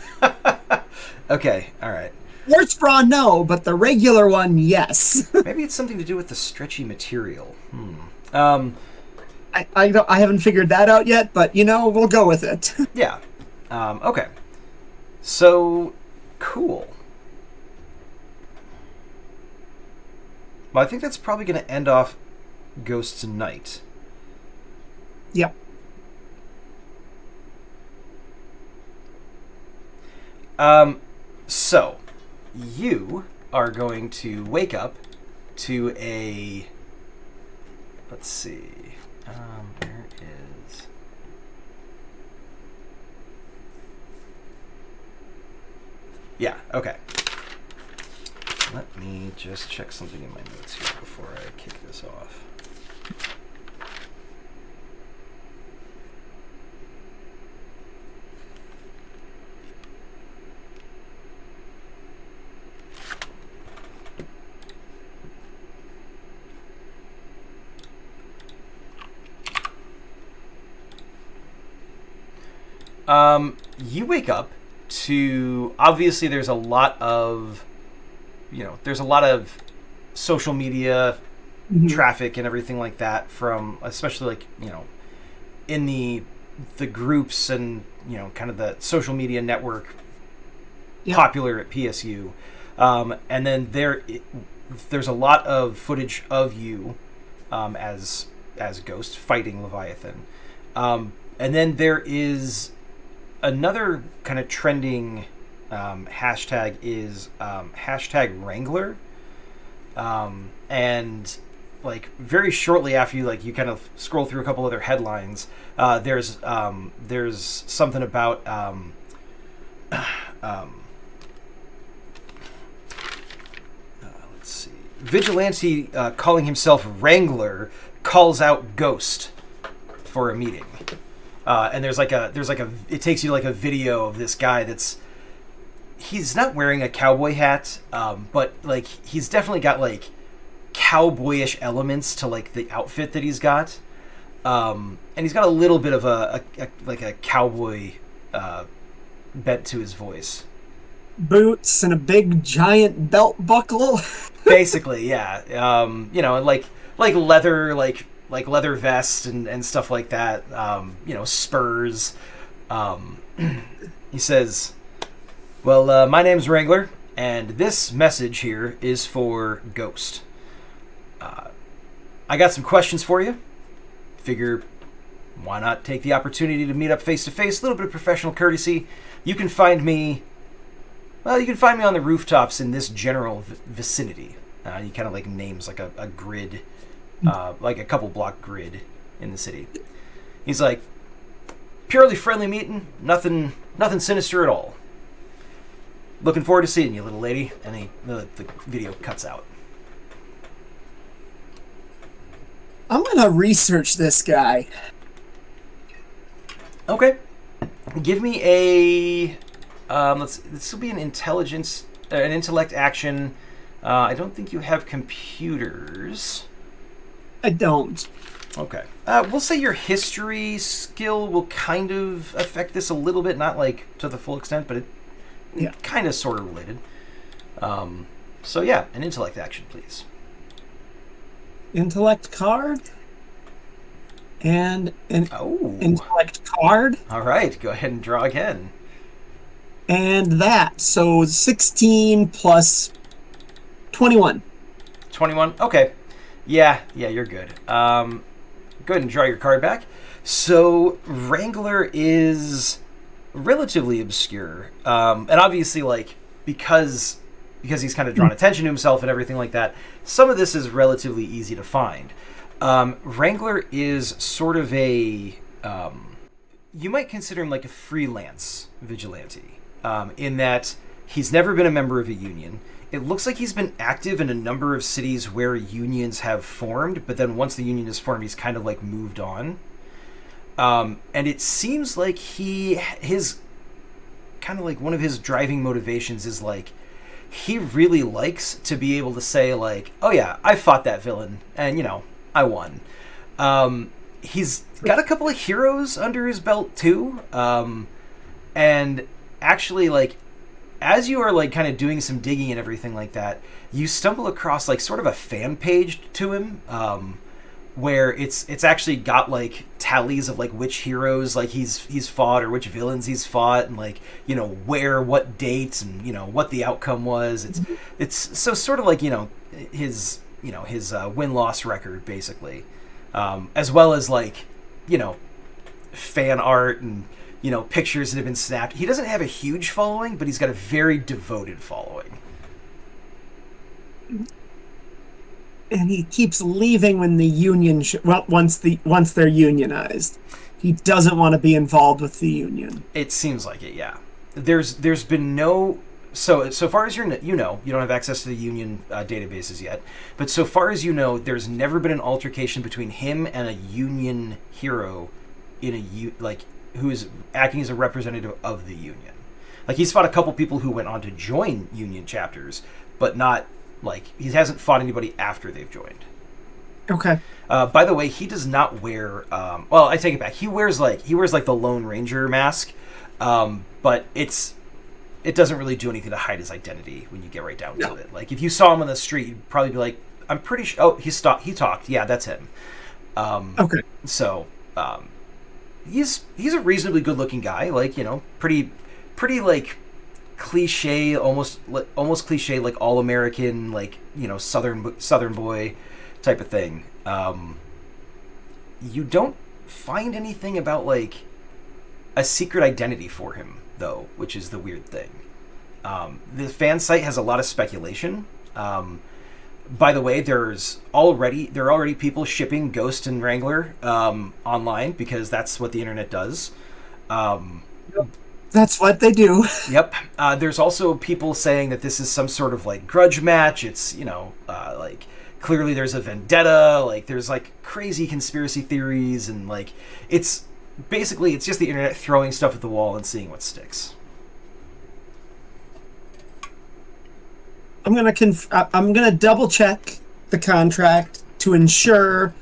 Speaker 1: Okay, all right.
Speaker 3: Sports bra, no, but the regular one, yes.
Speaker 1: Maybe it's something to do with the stretchy material.
Speaker 3: I haven't figured that out yet, but we'll go with it.
Speaker 1: Yeah. Okay. So, cool. Well, I think that's probably going to end off Ghost's night.
Speaker 3: Yep.
Speaker 1: So, you are going to wake up to a... Let's see. Where is... Yeah, okay. Let me just check something in my notes here before I kick this off. You wake up to, obviously there's a lot of social media traffic and everything like that from, especially in the groups and, kind of the social media network popular at PSU. And then there's a lot of footage of you as Ghost fighting Leviathan. And then there is another kind of trending hashtag is hashtag Wrangler, and like very shortly after you kind of scroll through a couple other headlines, there's something about let's see, vigilante calling himself Wrangler calls out Ghost for a meeting, and there's like a it takes you to like a video of this guy he's not wearing a cowboy hat, but like he's definitely got like cowboyish elements to like the outfit that he's got, and he's got a little bit of a cowboy bent to his voice.
Speaker 3: Boots and a big giant belt buckle.
Speaker 1: Basically, yeah. And like leather, like leather vest and stuff like that. Spurs. He says, "Well, my name's Wrangler, and this message here is for Ghost. I got some questions for you. Figure, why not take the opportunity to meet up face to face? A little bit of professional courtesy. You can find me on the rooftops in this general vicinity." He kind of like names like a grid, like a couple block grid in the city. He's like, "Purely friendly meeting, nothing sinister at all. Looking forward to seeing you, little lady." And the video cuts out.
Speaker 3: I'm gonna research this guy.
Speaker 1: Okay, give me a this will be an intellect action. I don't think you have computers.
Speaker 3: I don't.
Speaker 1: Okay. We'll say your history skill will kind of affect this a little bit, not like to the full extent, but it kind of sort of related. So yeah, an intellect action, please.
Speaker 3: Intellect card. And an intellect card.
Speaker 1: All right, go ahead and draw again.
Speaker 3: And that. So 16 plus 21.
Speaker 1: 21? Okay. Yeah, you're good. Go ahead and draw your card back. So Wrangler is relatively obscure. And obviously, like, because he's kind of drawn attention to himself and everything like that, some of this is relatively easy to find. Wrangler is sort of a... you might consider him like a freelance vigilante, in that he's never been a member of a union. It looks like he's been active in a number of cities where unions have formed, but then once the union is formed, he's kind of like moved on. And it seems like his kind of like one of his driving motivations is like, he really likes to be able to say like, "Oh yeah, I fought that villain and I won." He's got a couple of heroes under his belt too. And actually, like, as you are like kind of doing some digging and everything like that, you stumble across like sort of a fan page to him, where it's actually got like tallies of like which heroes like he's fought or which villains he's fought, and like where, what dates, and what the outcome was. It's so sort of like his win-loss record basically, as well as like fan art and pictures that have been snapped. He doesn't have a huge following, but he's got a very devoted following.
Speaker 3: And he keeps leaving when the union once they're unionized. He doesn't want to be involved with the union.
Speaker 1: It seems like it, yeah. There's been no... So far as you don't have access to the union databases yet, but so far as there's never been an altercation between him and a union hero who is acting as a representative of the union. Like, he's fought a couple people who went on to join union chapters, but not like he hasn't fought anybody after they've joined.
Speaker 3: Okay.
Speaker 1: By the way, he does not wear. Well, I take it back. He wears like the Lone Ranger mask, but it doesn't really do anything to hide his identity when you get right down to it. Like, if you saw him on the street, you'd probably be like, "I'm pretty sure." Oh, he talked. Yeah, that's him.
Speaker 3: Okay.
Speaker 1: So, he's a reasonably good-looking guy. Like, pretty like cliche, almost cliche, like all-American, like Southern boy type of thing. You don't find anything about like a secret identity for him, though, which is the weird thing. The fan site has a lot of speculation. By the way, there are already people shipping Ghost and Wrangler online because that's what the internet does.
Speaker 3: That's what they do.
Speaker 1: Yep. There's also people saying that this is some sort of like grudge match. It's like clearly there's a vendetta. Like there's like crazy conspiracy theories and like it's just the internet throwing stuff at the wall and seeing what sticks.
Speaker 3: I'm gonna double check the contract to ensure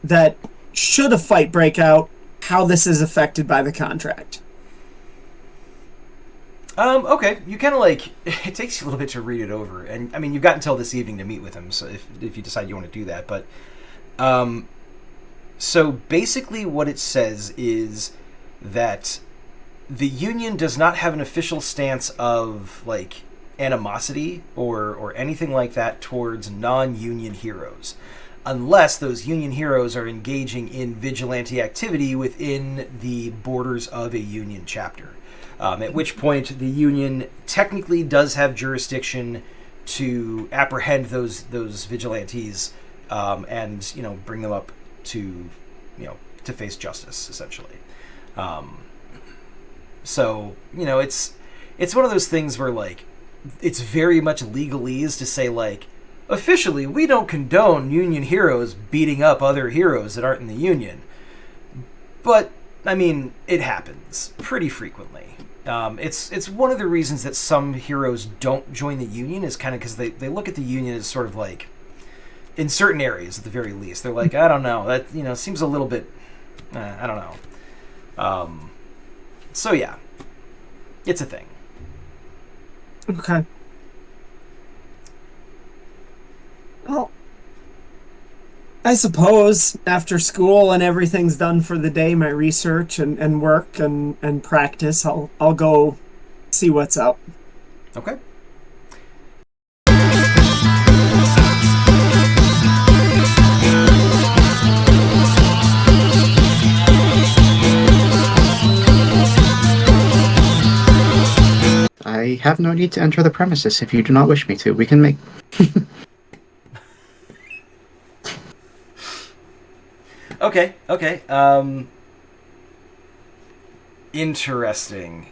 Speaker 3: that should a fight break out, how this is affected by the contract.
Speaker 1: Okay. You kind of like it takes you a little bit to read it over, and I mean you've got until this evening to meet with him. So if you decide you want to do that, but so basically what it says is that the Union does not have an official stance of like animosity or anything like that towards non-Union heroes, unless those Union heroes are engaging in vigilante activity within the borders of a Union chapter. At which point the Union technically does have jurisdiction to apprehend those vigilantes and bring them up to face justice essentially. So it's one of those things where like it's very much legalese to say like officially we don't condone Union heroes beating up other heroes that aren't in the Union, but I mean it happens pretty frequently. It's one of the reasons that some heroes don't join the Union is kind of because they look at the Union as sort of like in certain areas at the very least they're like I don't know that seems a little bit I don't know. So yeah, it's a thing.
Speaker 3: Okay. Well, I suppose after school and everything's done for the day, my research and work and practice, I'll go see what's up.
Speaker 1: Okay.
Speaker 4: I have no need to enter the premises if you do not wish me to. We can make...
Speaker 1: Okay. Interesting.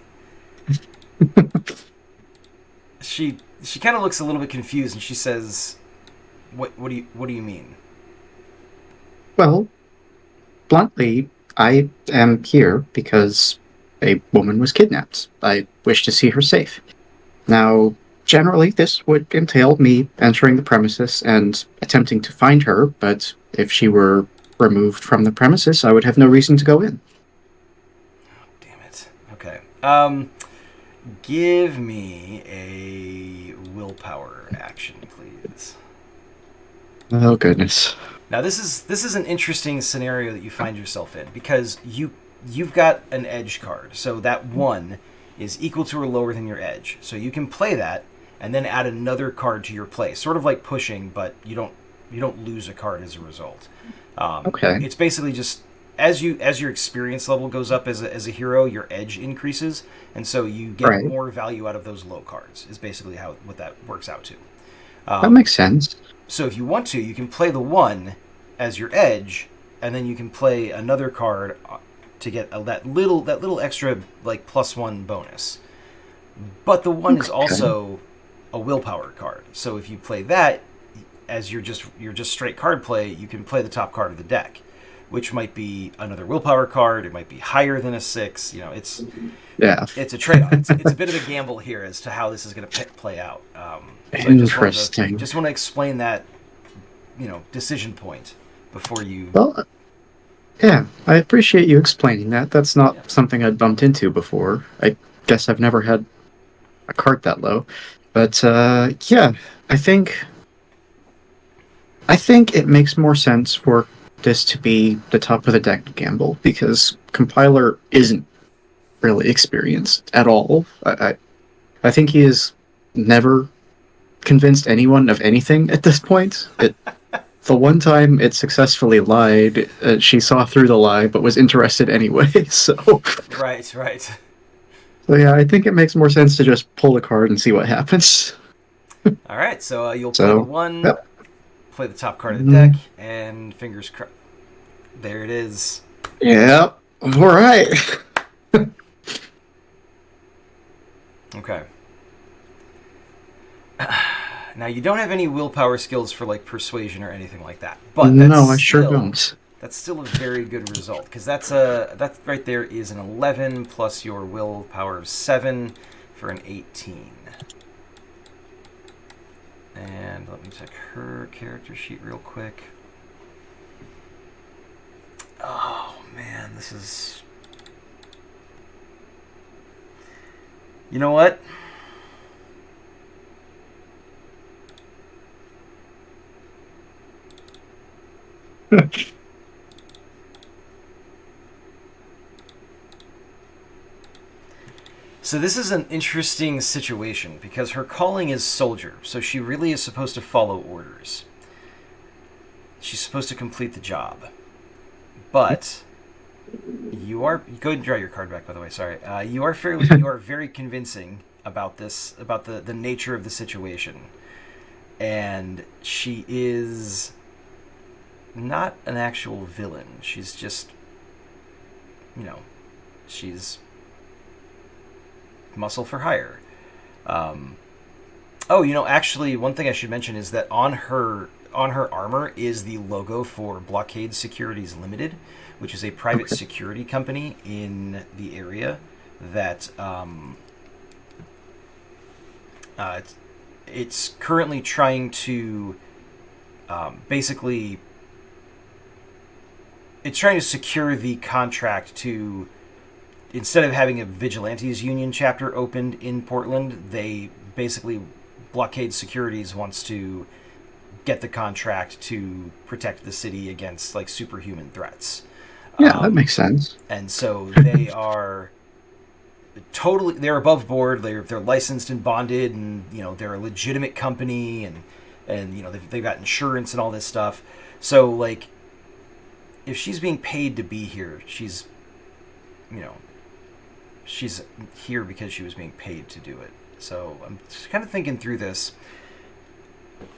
Speaker 1: She kind of looks a little bit confused and she says, What do you mean?
Speaker 4: Well, bluntly, I am here because a woman was kidnapped. I wish to see her safe. Now, generally, this would entail me entering the premises and attempting to find her, but if she were removed from the premises, I would have no reason to go in.
Speaker 1: Oh, damn it. Okay. Give me a willpower action, please.
Speaker 4: Oh, goodness.
Speaker 1: Now, this is an interesting scenario that you find yourself in because you've got an edge card, so that one is equal to or lower than your edge. So you can play that and then add another card to your play, sort of like pushing, but you don't lose a card as a result.
Speaker 4: Okay.
Speaker 1: It's basically just as your experience level goes up as a hero, your edge increases, and so you get more value out of those low cards. Is basically what that works out to.
Speaker 4: That makes sense.
Speaker 1: So if you want to, you can play the one as your edge, and then you can play another card to get that little extra like +1 bonus. But the one is also a willpower card. So if you play that as you're just straight card play, you can play the top card of the deck, which might be another willpower card. It might be higher than a 6. It's a trade-off. It's a bit of a gamble here as to how this is going to play out.
Speaker 4: Interesting.
Speaker 1: Just want to explain that, decision point before you.
Speaker 4: Well, yeah, I appreciate you explaining that. That's not something I'd bumped into before. I guess I've never had a card that low, but yeah, I think it makes more sense for this to be the top of the deck gamble because Compiler isn't really experienced at all. I think he has never convinced anyone of anything at this point. The the one time it successfully lied, she saw through the lie, but was interested anyway, so...
Speaker 1: Right.
Speaker 4: So yeah, I think it makes more sense to just pull the card and see what happens.
Speaker 1: All right, so you'll play the 1,
Speaker 4: yep.
Speaker 1: play the top card of the deck, and fingers crossed. There it is.
Speaker 4: Yep. All right.
Speaker 1: Okay. Now, you don't have any willpower skills for, like, persuasion or anything like that. But
Speaker 4: no, I sure don't.
Speaker 1: That's still a very good result, because that right there is an 11 plus your willpower of 7 for an 18. And let me check her character sheet real quick. Oh, man, this is... You know what? So this is an interesting situation, because her calling is soldier, so she really is supposed to follow orders. She's supposed to complete the job. But you are... Go ahead and draw your card back, by the way, sorry. You are very convincing about this, about the nature of the situation. And she is not an actual villain. She's just, she's muscle for hire. Actually, one thing I should mention is that on her armor is the logo for Blockade Securities Limited, which is a private security company in the area that it's currently trying to it's trying to secure the contract to, instead of having a Vigilantes Union chapter opened in Portland, Blockade Securities wants to get the contract to protect the city against, like, superhuman threats.
Speaker 4: Yeah, that makes sense.
Speaker 1: And so they are they're above board. They're licensed and bonded, and they're a legitimate company, and they've got insurance and all this stuff. So, like, if she's being paid to be here, she's here because she was being paid to do it. So I'm just kind of thinking through this.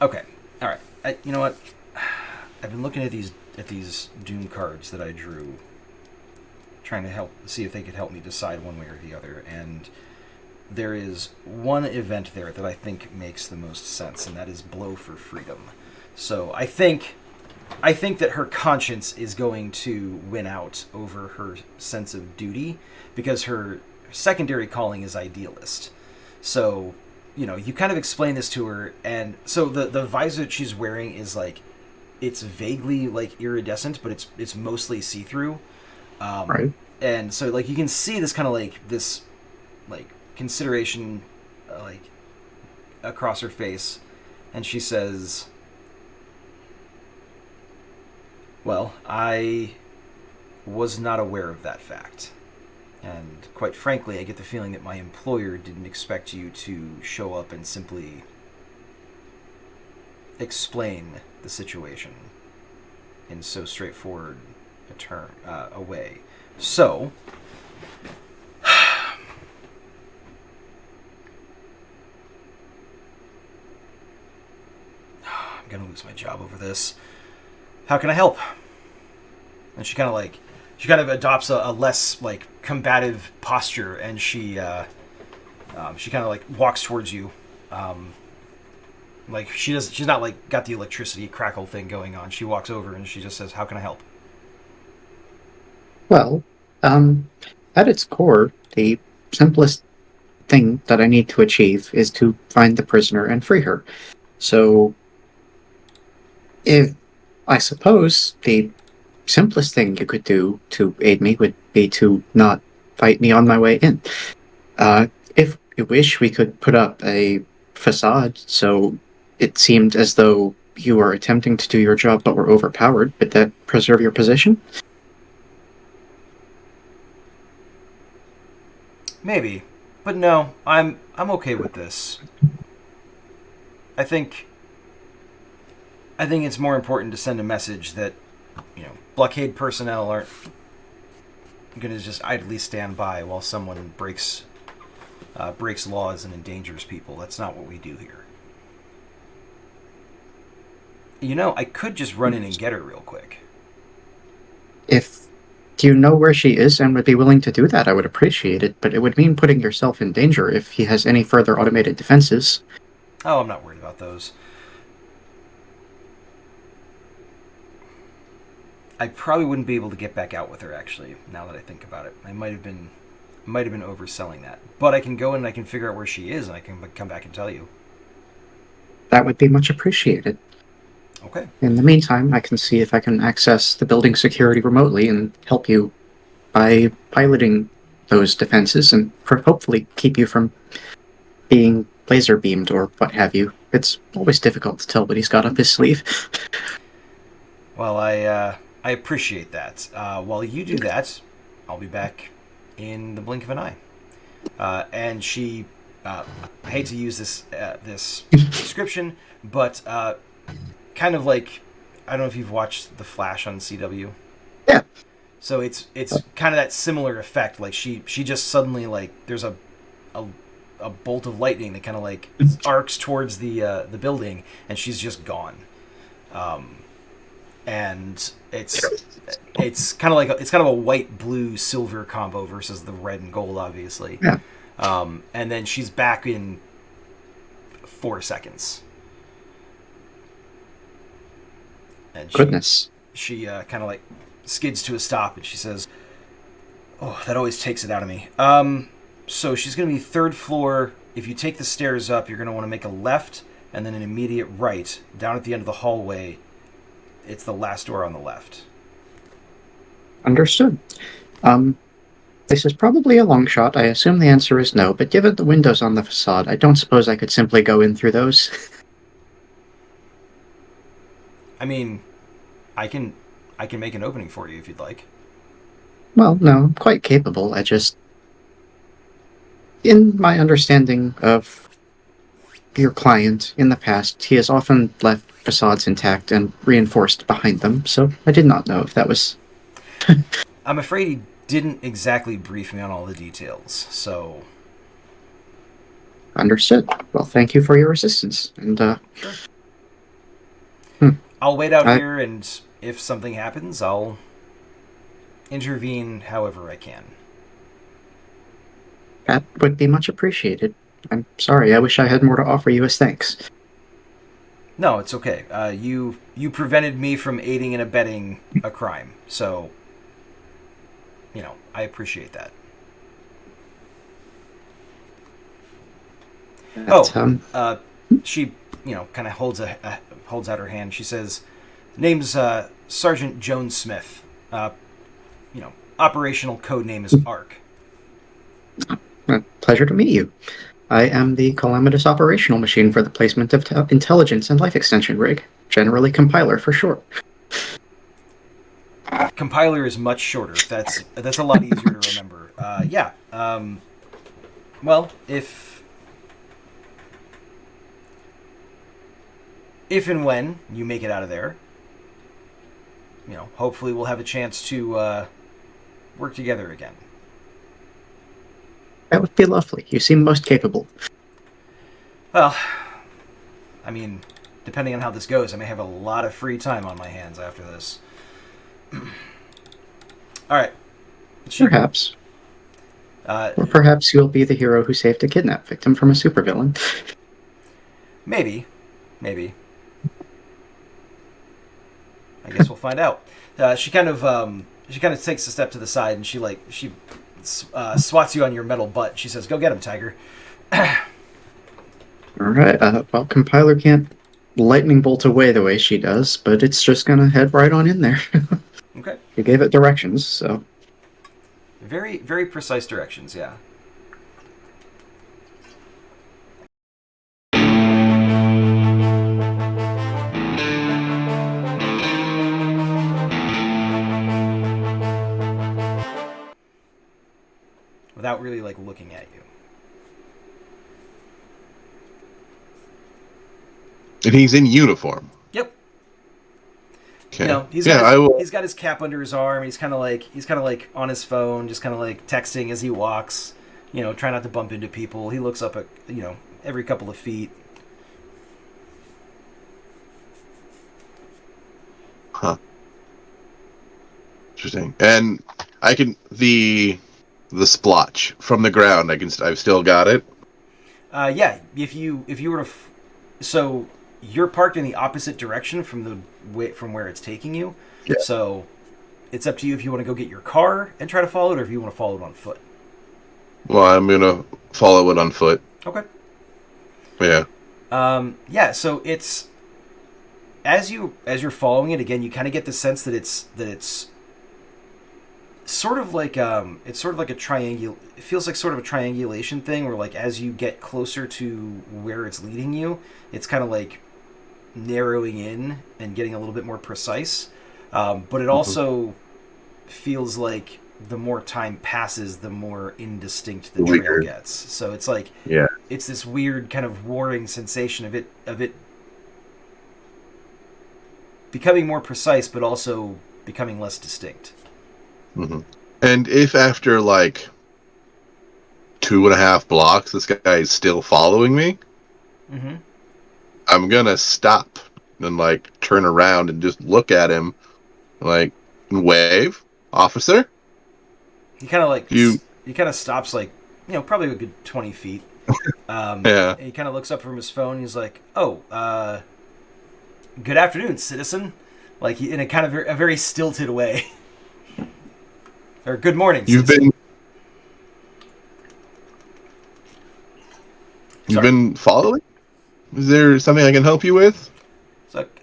Speaker 1: Okay, all right. You know what? I've been looking at these Doom cards that I drew, trying to see if they could help me decide one way or the other. And there is one event there that I think makes the most sense, and that is Blow for Freedom. So I think that her conscience is going to win out over her sense of duty, because her secondary calling is idealist. So, you kind of explain this to her, and so the visor that she's wearing is, like, it's vaguely, like, iridescent, but it's mostly see-through.
Speaker 4: Right.
Speaker 1: And so, like, you can see this kind of, like, this, like, consideration, like, across her face, and she says, "Well, I was not aware of that fact. And quite frankly, I get the feeling that my employer didn't expect you to show up and simply explain the situation in so straightforward a way. So, I'm gonna lose my job over this. How can I help?" And she kind of adopts a less, like, combative posture, and she kind of, like, walks towards you. Like, she's not, like, got the electricity crackle thing going on. She walks over and she just says, "How can I help?"
Speaker 4: Well, at its core, the simplest thing that I need to achieve is to find the prisoner and free her. So, I suppose the simplest thing you could do to aid me would be to not fight me on my way in. If you wish, we could put up a facade so it seemed as though you were attempting to do your job but were overpowered. Would that preserve your position?
Speaker 1: Maybe, but no, I'm okay with this. I think I think it's more important to send a message that, blockade personnel aren't going to just idly stand by while someone breaks laws and endangers people. That's not what we do here. I could just run in and get her real quick.
Speaker 4: If you know where she is and would be willing to do that, I would appreciate it, but it would mean putting yourself in danger if he has any further automated defenses.
Speaker 1: Oh, I'm not worried about those. I probably wouldn't be able to get back out with her, actually, now that I think about it. I might have been overselling that. But I can go in and I can figure out where she is, and I can come back and tell you.
Speaker 4: That would be much appreciated.
Speaker 1: Okay.
Speaker 4: In the meantime, I can see if I can access the building security remotely and help you by piloting those defenses and hopefully keep you from being laser beamed or what have you. It's always difficult to tell what he's got up his sleeve.
Speaker 1: Well, I appreciate that. While you do that, I'll be back in the blink of an eye. And she, I hate to use this description, but kind of like, I don't know if you've watched The Flash on CW.
Speaker 4: Yeah.
Speaker 1: So it's kind of that similar effect. Like she just suddenly, like, there's a bolt of lightning that kind of like arcs towards the building, and she's just gone. And it's kind of a white, blue, silver combo versus the red and gold, obviously.
Speaker 4: Yeah.
Speaker 1: And then she's back in 4 seconds. And
Speaker 4: Goodness.
Speaker 1: She kind of like skids to a stop, and she says, "Oh, that always takes it out of me." So she's going to be 3rd floor. If you take the stairs up, you're going to want to make a left and then an immediate right. Down at the end of the hallway, it's the last door on the left.
Speaker 4: Understood. This is probably a long shot. I assume the answer is no, but given the windows on the facade, I don't suppose I could simply go in through those.
Speaker 1: I mean, I can make an opening for you if you'd like.
Speaker 4: Well, no, I'm quite capable. In my understanding of your client in the past, he has often left facades intact and reinforced behind them, so I did not know if that was...
Speaker 1: I'm afraid he didn't exactly brief me on all the details, so...
Speaker 4: Understood. Well, thank you for your assistance, and,
Speaker 1: Sure. I'll wait out here, and if something happens, I'll intervene however I can.
Speaker 4: That would be much appreciated. I'm sorry, I wish I had more to offer you as thanks.
Speaker 1: No, it's okay. You prevented me from aiding and abetting a crime, so, I appreciate that. She, kind of holds out her hand. She says, "Name's Sergeant Jones Smith. Operational code name is ARC."
Speaker 4: Pleasure to meet you. I am the calamitous operational machine for the placement of intelligence and life extension rig, generally compiler for short.
Speaker 1: Compiler is much shorter. That's a lot easier to remember. Yeah. Well, if and when you make it out of there, hopefully we'll have a chance to work together again.
Speaker 4: That would be lovely. You seem most capable.
Speaker 1: Well, I mean, depending on how this goes, I may have a lot of free time on my hands after this. All right.
Speaker 4: Perhaps. Or perhaps you'll be the hero who saved a kidnap victim from a supervillain.
Speaker 1: Maybe. I guess we'll find out. She kind of takes a step to the side, and she swats you on your metal butt. She says, "Go get him, Tiger."
Speaker 4: All right. Well, compiler can't lightning bolt away the way she does, but it's just gonna head right on in there.
Speaker 1: Okay.
Speaker 4: You gave it directions, so.
Speaker 1: Very, very precise directions, yeah. Without really, looking at you.
Speaker 5: And he's in uniform.
Speaker 1: Yep. You know, he's got his cap under his arm. He's kind of like on his phone, just kind of like texting as he walks. You know, try not to bump into people. He looks up at, you know, every couple of feet.
Speaker 5: Huh. Interesting. And I can the splotch from the ground. I've still got it.
Speaker 1: Yeah. If you were to, so you're parked in the opposite direction from where it's taking you.
Speaker 5: Yeah.
Speaker 1: So it's up to you if you want to go get your car and try to follow it, or if you want to follow it on foot.
Speaker 5: Well, I'm gonna follow it on foot.
Speaker 1: Okay.
Speaker 5: Yeah.
Speaker 1: Yeah. So it's as you're following it again, you kind of get the sense that it's sort of like a triangle. It feels like sort of a triangulation thing, where like as you get closer to where it's leading you, it's kind of like narrowing in and getting a little bit more precise. But it also feels like the more time passes, the more indistinct the trail gets. So it's like, it's this weird kind of warring sensation of it becoming more precise, but also becoming less distinct.
Speaker 5: Mm-hmm. And if after like 2.5 blocks, this guy is still following me, I'm gonna stop and like turn around and just look at him, like wave, officer.
Speaker 1: He kind of like he kind of stops, like, you know, probably a good 20 feet.
Speaker 5: Yeah.
Speaker 1: And he kind of looks up from his phone. He's like, "Oh, good afternoon, citizen." Like in a kind of a very stilted way. Or good morning.
Speaker 5: You've been following? Is there something I can help you with?
Speaker 1: It's like,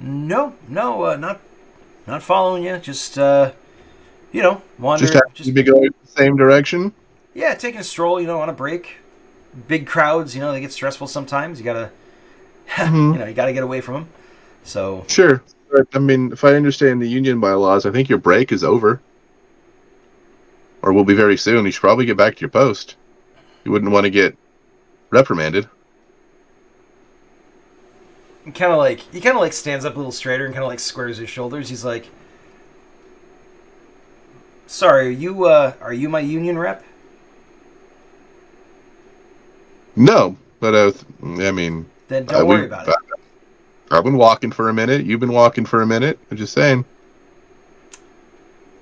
Speaker 1: no, not following you. Just you know, wandering.
Speaker 5: Just be going the same direction.
Speaker 1: Yeah, taking a stroll. You know, on a break. Big crowds. You know, they get stressful sometimes. You gotta, you know, you gotta get away from them. So
Speaker 5: sure. But, I mean, if I understand the union bylaws, I think your break is over. Or will be very soon. You should probably get back to your post. You wouldn't want to get reprimanded.
Speaker 1: He kind of like stands up a little straighter and kind of like squares his shoulders. He's like, "Sorry, are you my union rep?"
Speaker 5: No, but I mean,
Speaker 1: then don't worry about it.
Speaker 5: I've been walking for a minute. You've been walking for a minute. I'm just saying.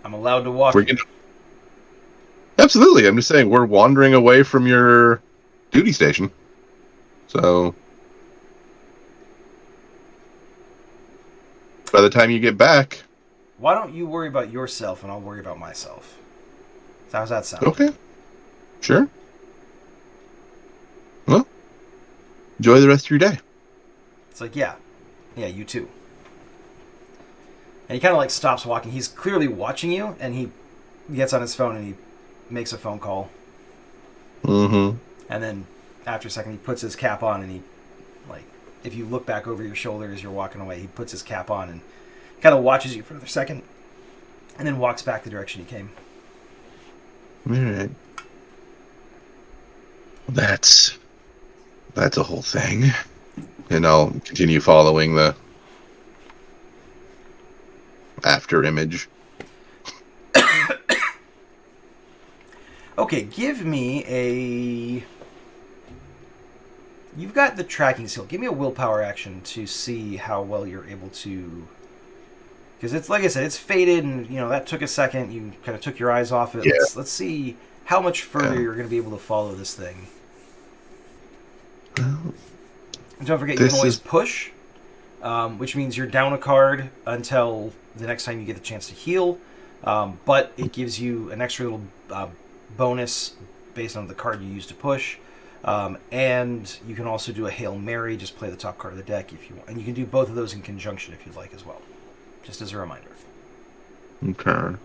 Speaker 1: I'm allowed to walk.
Speaker 5: Absolutely. I'm just saying we're wandering away from your duty station. So by the time you get back...
Speaker 1: Why don't you worry about yourself and I'll worry about myself? How's that sound?
Speaker 5: Okay. Sure. Well, enjoy the rest of your day.
Speaker 1: It's like, yeah, you too. And he kind of like stops walking. He's clearly watching you, and he gets on his phone and he makes a phone call.
Speaker 5: Mm-hmm.
Speaker 1: And then after a second, he puts his cap on, and he, like, if you look back over your shoulder as you're walking away, he puts his cap on and kind of watches you for another second, and then walks back the direction he came.
Speaker 5: All right. That's a whole thing. And I'll continue following the after image.
Speaker 1: Okay, give me a... You've got the tracking skill. Give me a willpower action to see how well you're able to... Because it's, like I said, it's faded, and, you know, that took a second. You kind of took your eyes off it.
Speaker 5: Yeah.
Speaker 1: Let's see how much further you're going to be able to follow this thing. And don't forget, you can always push, which means you're down a card until the next time you get the chance to heal. But it gives you an extra little bonus based on the card you use to push. And you can also do a Hail Mary, just play the top card of the deck if you want. And you can do both of those in conjunction if you'd like as well. Just as a reminder.
Speaker 5: Okay.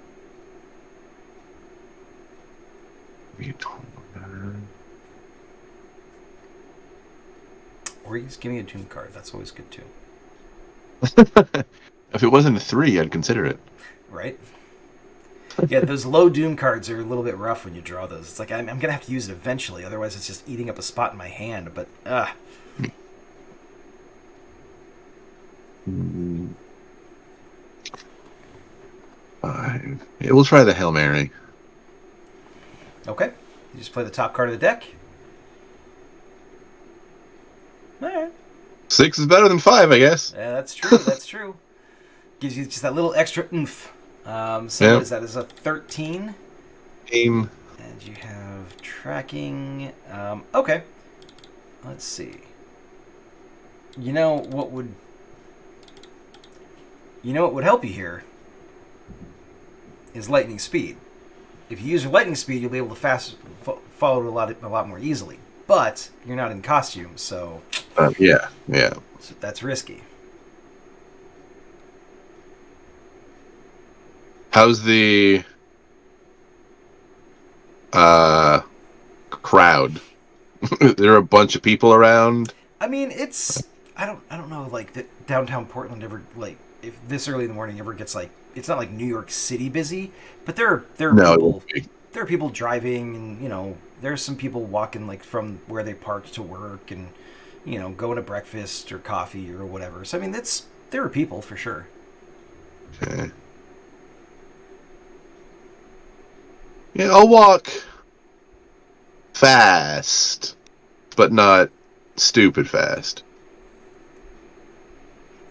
Speaker 1: Or you just give me a Doom card. That's always good too.
Speaker 5: If it wasn't a 3, I'd consider it.
Speaker 1: Right? Yeah, those low Doom cards are a little bit rough when you draw those. It's like, I'm going to have to use it eventually, otherwise it's just eating up a spot in my hand, but,
Speaker 5: 5. Yeah, we'll try the Hail Mary.
Speaker 1: Okay. You just play the top card of the deck. All right.
Speaker 5: 6 is better than 5, I guess.
Speaker 1: Yeah, that's true. That's true. Gives you just that little extra oomph. So what is that? Is a 13?
Speaker 5: Aim.
Speaker 1: And you have tracking. Okay. Let's see. You know what would help you here is lightning speed. If you use your lightning speed, you'll be able to follow it a lot more easily. But you're not in costume, so
Speaker 5: yeah.
Speaker 1: So that's risky.
Speaker 5: How's the crowd? There are a bunch of people around.
Speaker 1: I mean, it's I don't know like that downtown Portland ever like if this early in the morning ever gets like it's not like New York City busy, but there are people driving and there's some people walking like from where they parked to work and going to breakfast or coffee or whatever. So I mean there are people for sure.
Speaker 5: Okay. Yeah, I'll walk fast, but not stupid fast.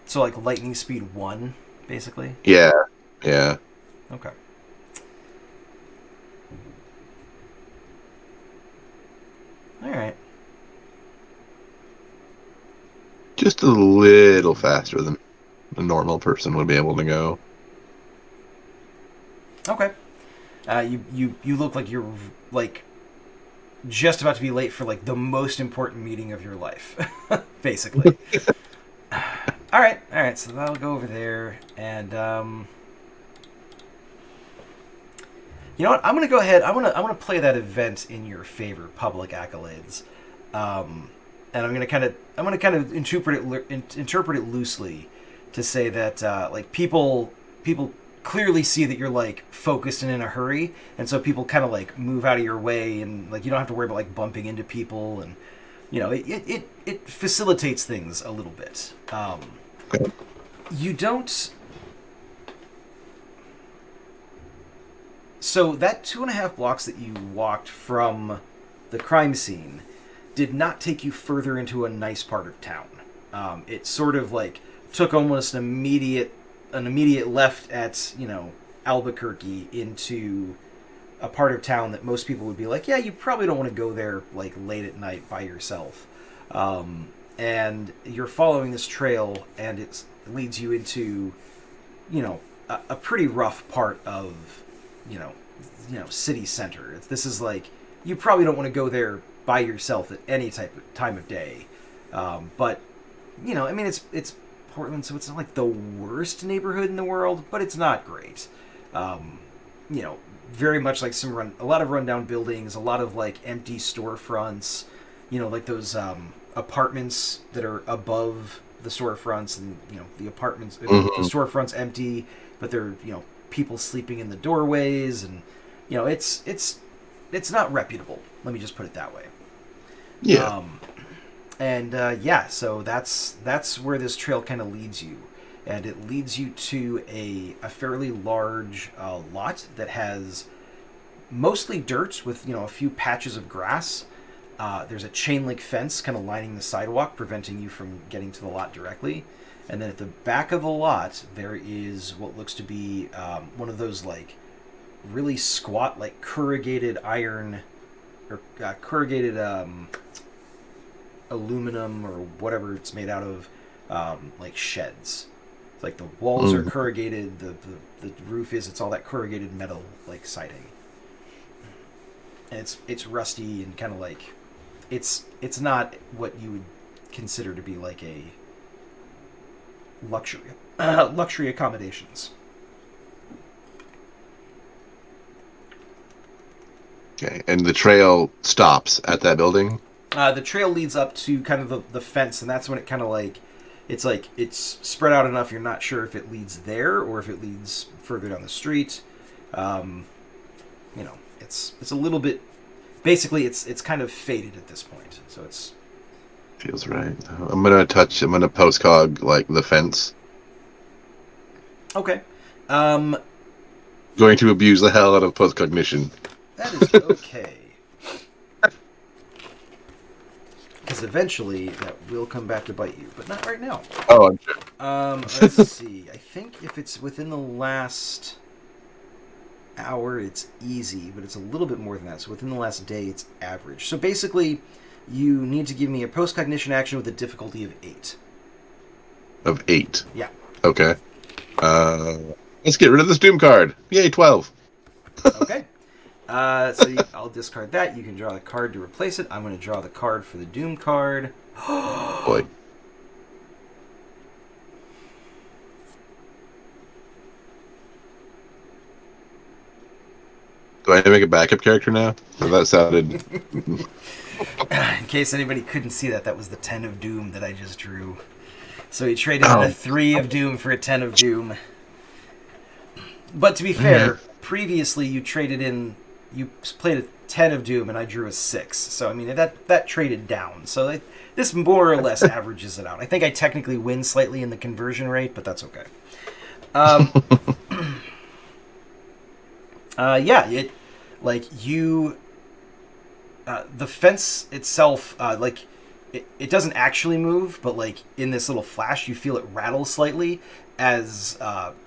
Speaker 1: So like lightning speed 1, basically?
Speaker 5: Yeah.
Speaker 1: Okay. All right.
Speaker 5: Just a little faster than a normal person would be able to go.
Speaker 1: Okay. You look like you're like just about to be late for like the most important meeting of your life, basically. All right. So that'll go over there, and you know what? I'm gonna go ahead. I'm gonna play that event in your favor, public accolades, and I'm gonna kind of interpret it loosely to say that like people clearly see that you're like focused and in a hurry, and so people kind of like move out of your way, and like you don't have to worry about like bumping into people, and it facilitates things a little bit. You don't. So that 2.5 blocks that you walked from the crime scene did not take you further into a nice part of town. It sort of like took almost an immediate left at Albuquerque into a part of town that most people would be like, yeah, you probably don't want to go there like late at night by yourself. And you're following this trail, and it leads you into a pretty rough part of city center. This is like you probably don't want to go there by yourself at any time of day. But I mean it's Portland, so it's not like the worst neighborhood in the world, but it's not great. Very much like a lot of rundown buildings, a lot of like empty storefronts, like those apartments that are above the storefronts, and the apartments, the storefronts empty, but they're people sleeping in the doorways, and it's not reputable. Let me just put it that way.
Speaker 5: Yeah.
Speaker 1: So that's where this trail kind of leads you, and it leads you to a fairly large lot that has mostly dirt with a few patches of grass. There's a chain link fence kind of lining the sidewalk, preventing you from getting to the lot directly. And then at the back of the lot, there is what looks to be one of those like really squat like corrugated iron or corrugated aluminum or whatever it's made out of, like sheds. It's like the walls are corrugated, the roof it's all that corrugated metal like siding, and it's rusty and kind of like it's not what you would consider to be like a luxury accommodations.
Speaker 5: Okay, and the trail stops at that building?
Speaker 1: The trail leads up to kind of the fence, and that's when it kind of like it's spread out enough you're not sure if it leads there or if it leads further down the street. It's a little bit, basically it's kind of faded at this point, so it's
Speaker 5: feels right. I'm gonna postcog like the fence.
Speaker 1: Okay.
Speaker 5: going to abuse the hell out of postcognition.
Speaker 1: That is okay. Because eventually that will come back to bite you, but not right now.
Speaker 5: Oh, I'm sure.
Speaker 1: Let's see. I think if it's within the last hour, it's easy, but it's a little bit more than that. So within the last day, it's average. So basically, you need to give me a postcognition action with a difficulty of 8.
Speaker 5: Of 8?
Speaker 1: Yeah.
Speaker 5: Okay. Let's get rid of this Doom card. Yay, 12.
Speaker 1: Okay. I'll discard that. You can draw the card to replace it. I'm going to draw the card for the Doom card.
Speaker 5: Boy. Do I need to make a backup character now? That sounded...
Speaker 1: In case anybody couldn't see that, that was the 10 of Doom that I just drew. So he traded in a 3 of Doom for a 10 of Doom. But to be fair, previously you played a 10 of Doom and I drew a 6. So, I mean, that traded down. So this more or less averages it out. I think I technically win slightly in the conversion rate, but that's okay. The fence itself, it doesn't actually move, but like in this little flash, you feel it rattle slightly as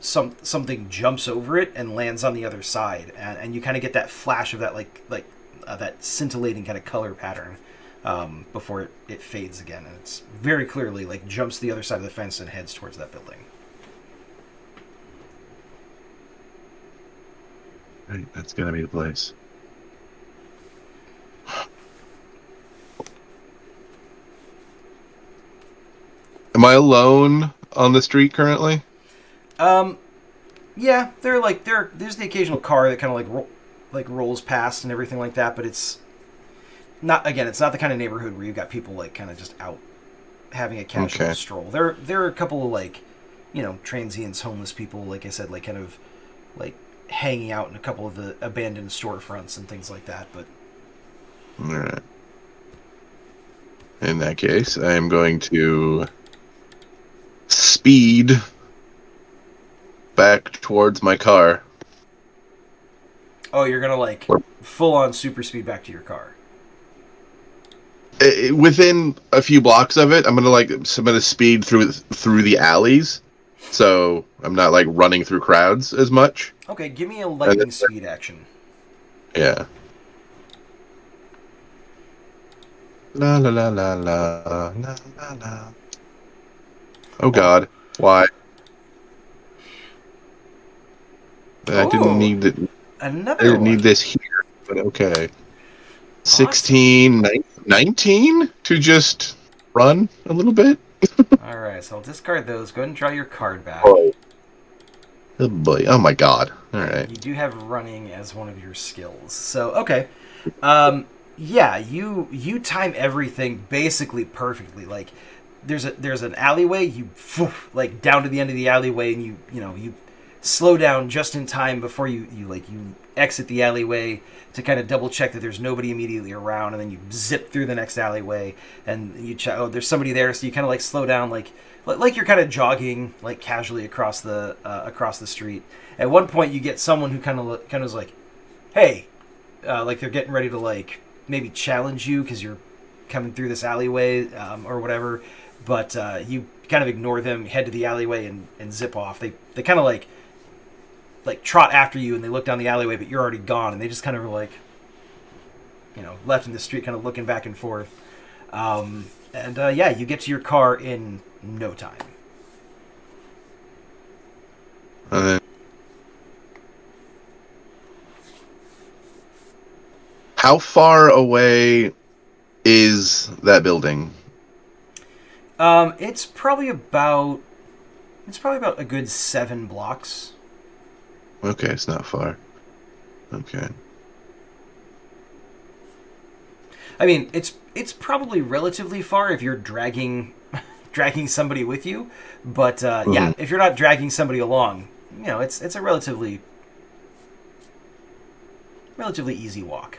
Speaker 1: something jumps over it and lands on the other side, and you kind of get that flash of that that scintillating kind of color pattern before it fades again, and it's very clearly like jumps to the other side of the fence and heads towards that building.
Speaker 5: Right, that's gonna be the place. Am I alone on the street currently?
Speaker 1: Yeah, there's the occasional car that kind of like rolls past and everything like that, but it's not the kind of neighborhood where you've got people like kind of just out having a casual stroll. There are a couple of like, transients, homeless people, like I said, like kind of like hanging out in a couple of the abandoned storefronts and things like that, but
Speaker 5: all right. In that case, I am going to speed back towards my car.
Speaker 1: Oh, you're gonna like full on super speed back to your car.
Speaker 5: Within a few blocks of it, I'm gonna speed through the alleys, so I'm not like running through crowds as much.
Speaker 1: Okay, give me a lightning speed action.
Speaker 5: Yeah. La la la la la la la la. Oh God, why? I didn't need it.
Speaker 1: Another
Speaker 5: I didn't
Speaker 1: one.
Speaker 5: need this here, but okay. 16, 19 to just run a little bit.
Speaker 1: All right, so I'll discard those. Go ahead and draw your card back.
Speaker 5: Oh boy! Oh my God! All right.
Speaker 1: You do have running as one of your skills, so okay. Yeah, you time everything basically perfectly. Like there's an alleyway. You like down to the end of the alleyway, and you slow down just in time before you exit the alleyway to kind of double check that there's nobody immediately around, and then you zip through the next alleyway and you check, oh, there's somebody there, so you kind of like slow down like you're kind of jogging like casually across the street. At one point you get someone who kind of is like, hey, like they're getting ready to like maybe challenge you because you're coming through this alleyway or whatever, but you kind of ignore them, head to the alleyway and zip off. They kind of like trot after you, and they look down the alleyway, but you're already gone, and they just kind of like, left in the street, kind of looking back and forth. Yeah, you get to your car in no time.
Speaker 5: How far away is that building?
Speaker 1: It's probably about a good 7 blocks.
Speaker 5: Okay, it's not far. Okay.
Speaker 1: I mean, it's probably relatively far if you're dragging somebody with you, but yeah, if you're not dragging somebody along, it's a relatively easy walk.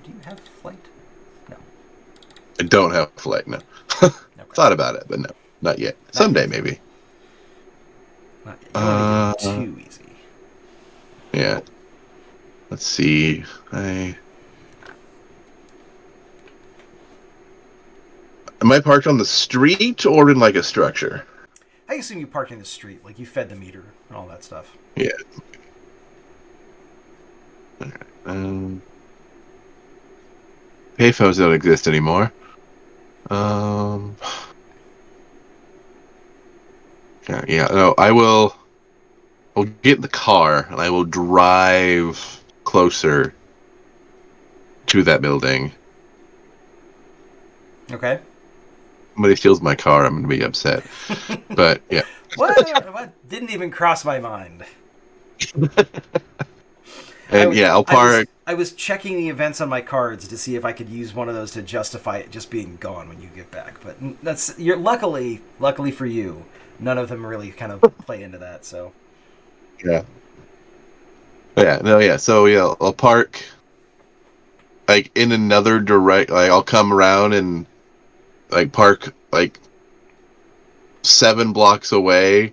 Speaker 1: Do you have flight? No.
Speaker 5: I don't have flight, no.
Speaker 1: Okay.
Speaker 5: Thought about it, but no, not yet. Someday, maybe.
Speaker 1: You don't want to make it too easy.
Speaker 5: Yeah. Let's see. Am I parked on the street or in like a structure?
Speaker 1: I assume you parked in the street, like you fed the meter and all that stuff.
Speaker 5: Yeah. Payphones don't exist anymore. Yeah. No, I'll get in the car and I will drive closer to that building.
Speaker 1: Okay.
Speaker 5: Somebody steals my car, I'm going to be upset. But yeah.
Speaker 1: What? Didn't even cross my mind.
Speaker 5: And I'll park.
Speaker 1: I was checking the events on my cards to see if I could use one of those to justify it just being gone when you get back. But luckily for you, none of them really kind of play into that. So
Speaker 5: yeah. So I'll park like in another direct. Like I'll come around and like park like 7 blocks away,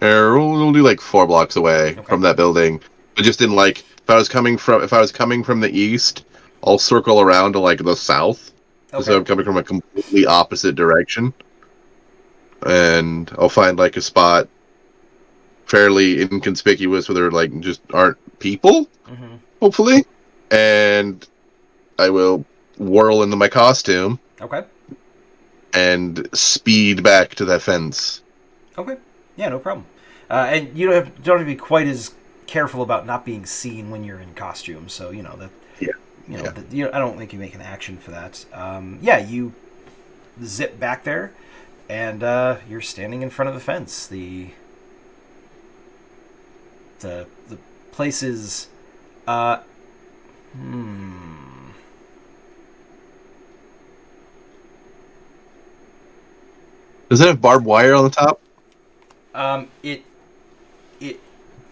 Speaker 5: or we'll do like 4 blocks away from that building. But just in like if I was coming from the east, I'll circle around to like the south. Okay. So I'm coming from a completely opposite direction, and I'll find like a spot fairly inconspicuous where there like just aren't people, hopefully, and I will whirl into my costume.
Speaker 1: Okay.
Speaker 5: And speed back to that fence.
Speaker 1: Okay. Yeah, no problem. And you don't have to be quite as careful about not being seen when you're in costume. So that. Yeah. I don't think you make an action for that. You zip back there, and you're standing in front of the fence. The place is.
Speaker 5: Does it have barbed wire on the top?
Speaker 1: It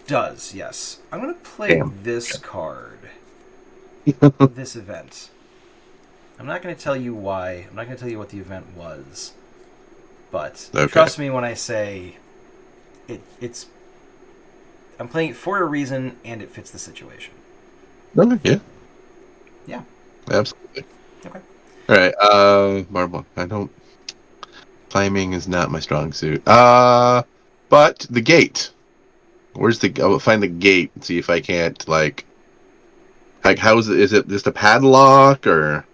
Speaker 1: does, yes. I'm going to play this card. This event. I'm not going to tell you why. I'm not going to tell you what the event was. But trust me when I say it's... I'm playing it for a reason, and it fits the situation.
Speaker 5: Okay, yeah.
Speaker 1: Yeah.
Speaker 5: Absolutely.
Speaker 1: Okay.
Speaker 5: All right, barbed wire. Climbing is not my strong suit. But the gate. I'll find the gate and see if I can't like how is it just a padlock or?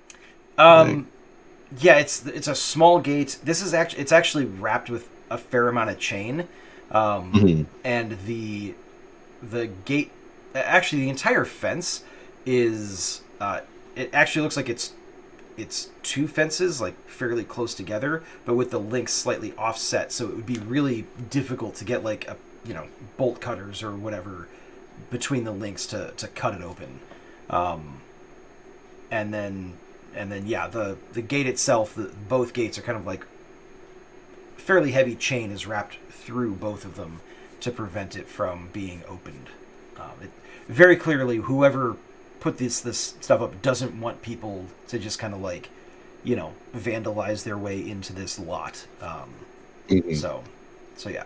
Speaker 1: Yeah, it's a small gate. It's actually wrapped with a fair amount of chain, and the gate. Actually, the entire fence is. It actually looks like it's 2 fences, like fairly close together, but with the links slightly offset, so it would be really difficult to get like bolt cutters or whatever between the links to cut it open. And then the gate itself, both gates are kind of like fairly heavy chain is wrapped through both of them to prevent it from being opened. Very clearly, whoever put this stuff up doesn't want people to just kind of like, vandalize their way into this lot. So yeah.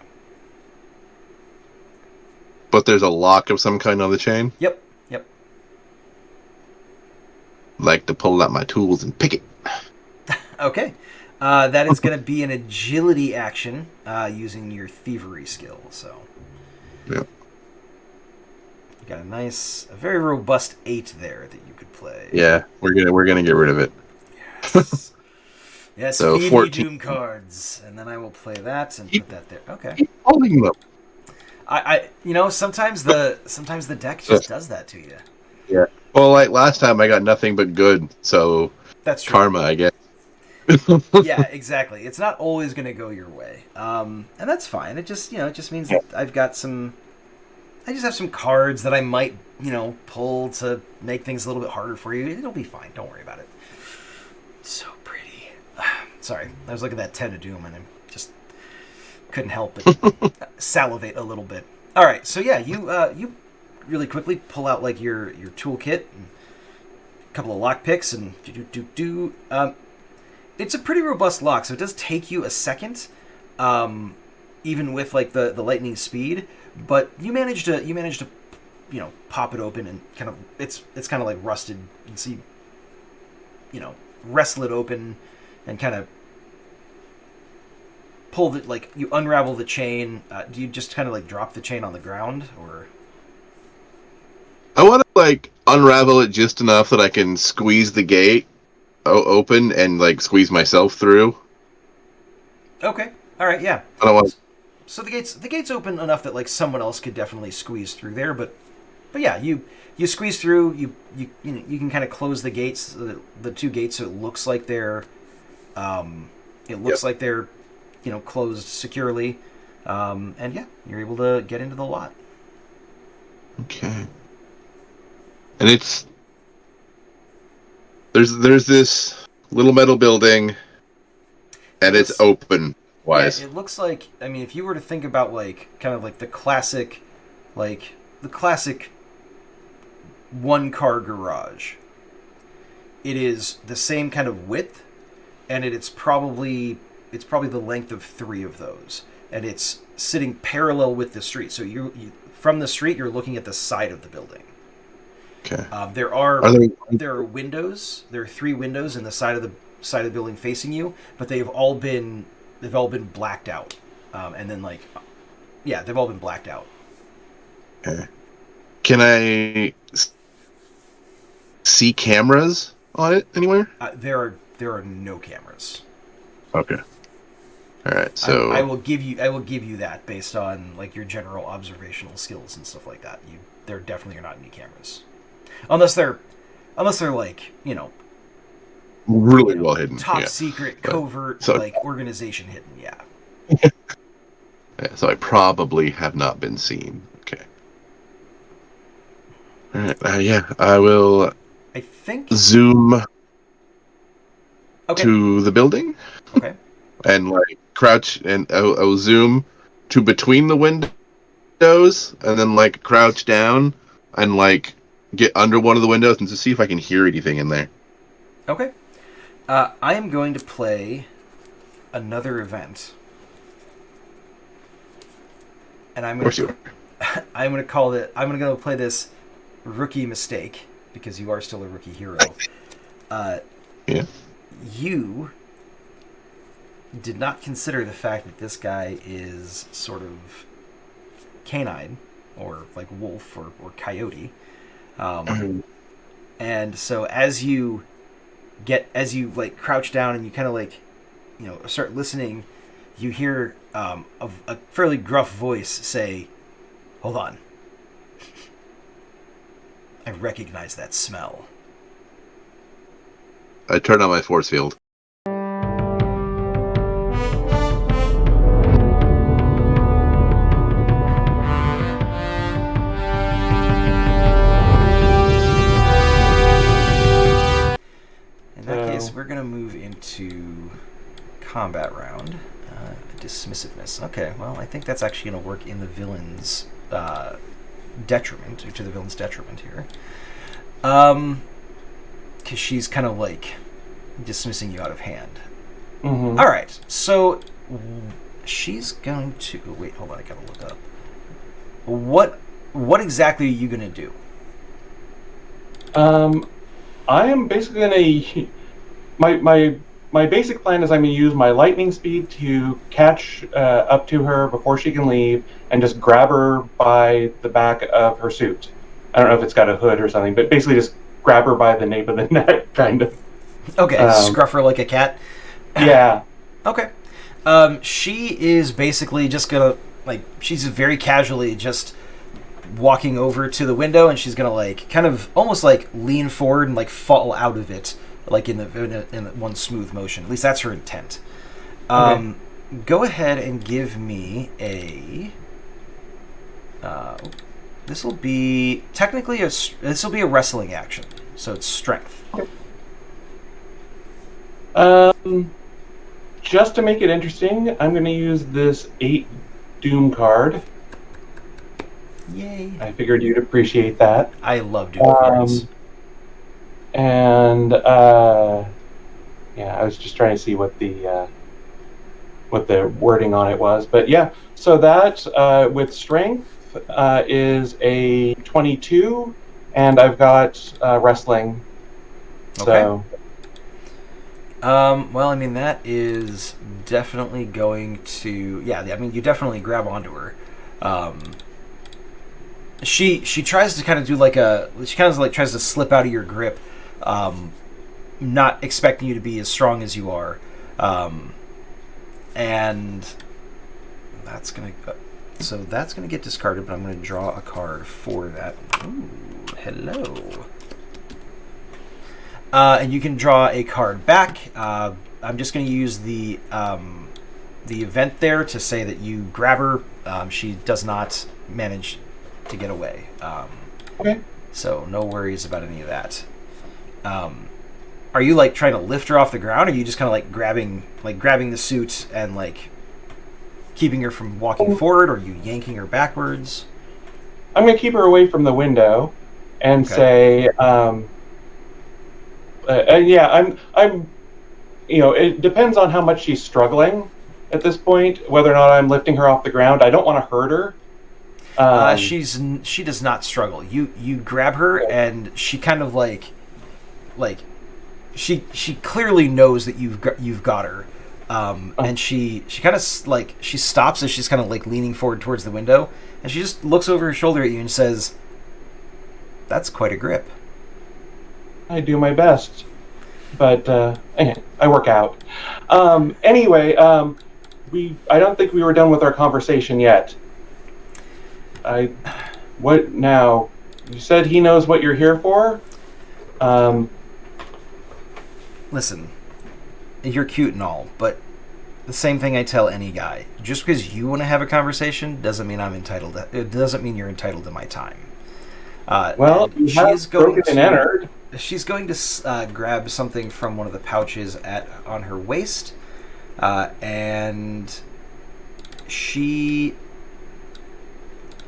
Speaker 5: But there's a lock of some kind on the chain?
Speaker 1: Yep.
Speaker 5: Like to pull out my tools and pick it.
Speaker 1: Okay. That is going to be an agility action using your thievery skill. So.
Speaker 5: Yep.
Speaker 1: You got a very robust 8 there that you could play.
Speaker 5: Yeah, we're gonna get rid of it.
Speaker 1: Yes. Yes,
Speaker 5: so
Speaker 1: feed
Speaker 5: 14
Speaker 1: me Doom cards, and then I will play that and put that there. Okay.
Speaker 5: Keep holding them.
Speaker 1: I sometimes the deck just does that to you.
Speaker 5: Yeah. Well, like last time, I got nothing but good, so
Speaker 1: that's true.
Speaker 5: Karma, I guess.
Speaker 1: Yeah, exactly. It's not always going to go your way, and that's fine. It just means that I just have some cards that I might pull to make things a little bit harder for you. It'll be fine. Don't worry about it. So pretty. Sorry, I was looking at that 10 of Doom and I just couldn't help but salivate a little bit. All right, so yeah, you really quickly pull out like your toolkit, and a couple of lock picks, and it's a pretty robust lock, so it does take you a second. even with like the lightning speed. But you manage to pop it open and kind of it's kind of like rusted. You can see, wrestle it open and kind of pull it, like you unravel the chain. Do you just kind of like drop the chain on the ground, or?
Speaker 5: I want to like unravel it just enough that I can squeeze the gate open and like squeeze myself through.
Speaker 1: Okay. All right. Yeah.
Speaker 5: I don't want.
Speaker 1: So the gates open enough that like someone else could definitely squeeze through there, but yeah, you squeeze through. You can kind of close the gates, the two gates, so it looks like they're like they're closed securely, and yeah, you're able to get into the lot.
Speaker 5: Okay. And there's this little metal building, and it's open wise.
Speaker 1: Yeah, it looks like, I mean, if you were to think about like kind of like the classic one car garage, it is the same kind of width, and it's probably the length of 3 of those, and it's sitting parallel with the street. So you from the street, you're looking at the side of the building.
Speaker 5: Okay.
Speaker 1: There are windows. There are 3 windows in the side of the building facing you, but they've all been blacked out. And then they've all been blacked out.
Speaker 5: Okay. Can I see cameras on it anywhere?
Speaker 1: There are no cameras.
Speaker 5: Okay. All right. So
Speaker 1: I will give you that based on like your general observational skills and stuff like that. There definitely are not any cameras. Unless they're like,
Speaker 5: really well hidden,
Speaker 1: top secret, covert, like organization hidden. Yeah.
Speaker 5: Yeah. So I probably have not been seen. Okay. All right. Yeah. I will.
Speaker 1: I think
Speaker 5: zoom to the building.
Speaker 1: Okay.
Speaker 5: And like crouch, and I'll zoom to between the windows, and then like crouch down and like get under one of the windows and to see if I can hear anything in there.
Speaker 1: Okay. I am going to play another event, and I'm going to call it. I'm going to go play this rookie mistake because you are still a rookie hero.
Speaker 5: Yeah.
Speaker 1: You did not consider the fact that this guy is sort of canine, or like wolf or coyote. And so as you like crouch down and you kind of like, start listening, you hear a fairly gruff voice say, "Hold on. I recognize that smell."
Speaker 5: I turn on my force field.
Speaker 1: In that case, we're going to move into combat round. Dismissiveness. Okay, well, I think that's actually going to work in the villain's detriment, to the villain's detriment here. Because she's kind of like dismissing you out of hand.
Speaker 2: Mm-hmm.
Speaker 1: All right, so she's going to wait. Hold on, I gotta look up. What exactly are you gonna do?
Speaker 2: I am basically gonna my basic plan is I'm gonna use my lightning speed to catch up to her before she can leave and just grab her by the back of her suit. I don't know if it's got a hood or something, but basically just grab her by the nape of the neck, kind of.
Speaker 1: Okay, scruff her like a cat.
Speaker 2: Yeah.
Speaker 1: Okay. She is basically just gonna she's very casually just walking over to the window, and she's gonna like kind of almost like lean forward and like fall out of it, like in one smooth motion. At least that's her intent.
Speaker 2: Okay.
Speaker 1: Go ahead and give me a. This will be technically a wrestling action, so it's strength.
Speaker 2: Okay. Just to make it interesting, I'm going to use this 8 Doom card.
Speaker 1: Yay!
Speaker 2: I figured you'd appreciate that.
Speaker 1: I love Doom cards.
Speaker 2: And I was just trying to see what what the wording on it was. But yeah, so that with strength is a 22, and I've got wrestling. So.
Speaker 1: Okay. Well, I mean, that is definitely going to... Yeah, I mean, you definitely grab onto her. She tries to kind of do like a... She kind of like tries to slip out of your grip, not expecting you to be as strong as you are. And that's going to... So that's going to get discarded, but I'm going to draw a card for that. Ooh, hello. And you can draw a card back. I'm just going to use the event there to say that you grab her. She does not manage to get away.
Speaker 2: Okay.
Speaker 1: So no worries about any of that. Are you like trying to lift her off the ground, or are you just kind of like grabbing the suit and like keeping her from walking forward, or are you yanking her backwards?
Speaker 2: I'm going to keep her away from the window and say, yeah, I'm, it depends on how much she's struggling at this point, whether or not I'm lifting her off the ground. I don't want to hurt her.
Speaker 1: She does not struggle. You grab her, and she kind of like she clearly knows that you've got her. And she kind of like, she stops as she's kind of like leaning forward towards the window, and she just looks over her shoulder at you and says, "That's quite a grip."
Speaker 2: I do my best, but I work out. Anyway, I don't think we were done with our conversation yet. What now? You said he knows what you're here for?
Speaker 1: Listen, you're cute and all, but the same thing I tell any guy. Just because you want to have a conversation doesn't mean it doesn't mean you're entitled to my time.
Speaker 2: Well, you have broken and entered.
Speaker 1: She's going to grab something from one of the pouches on her waist, and she...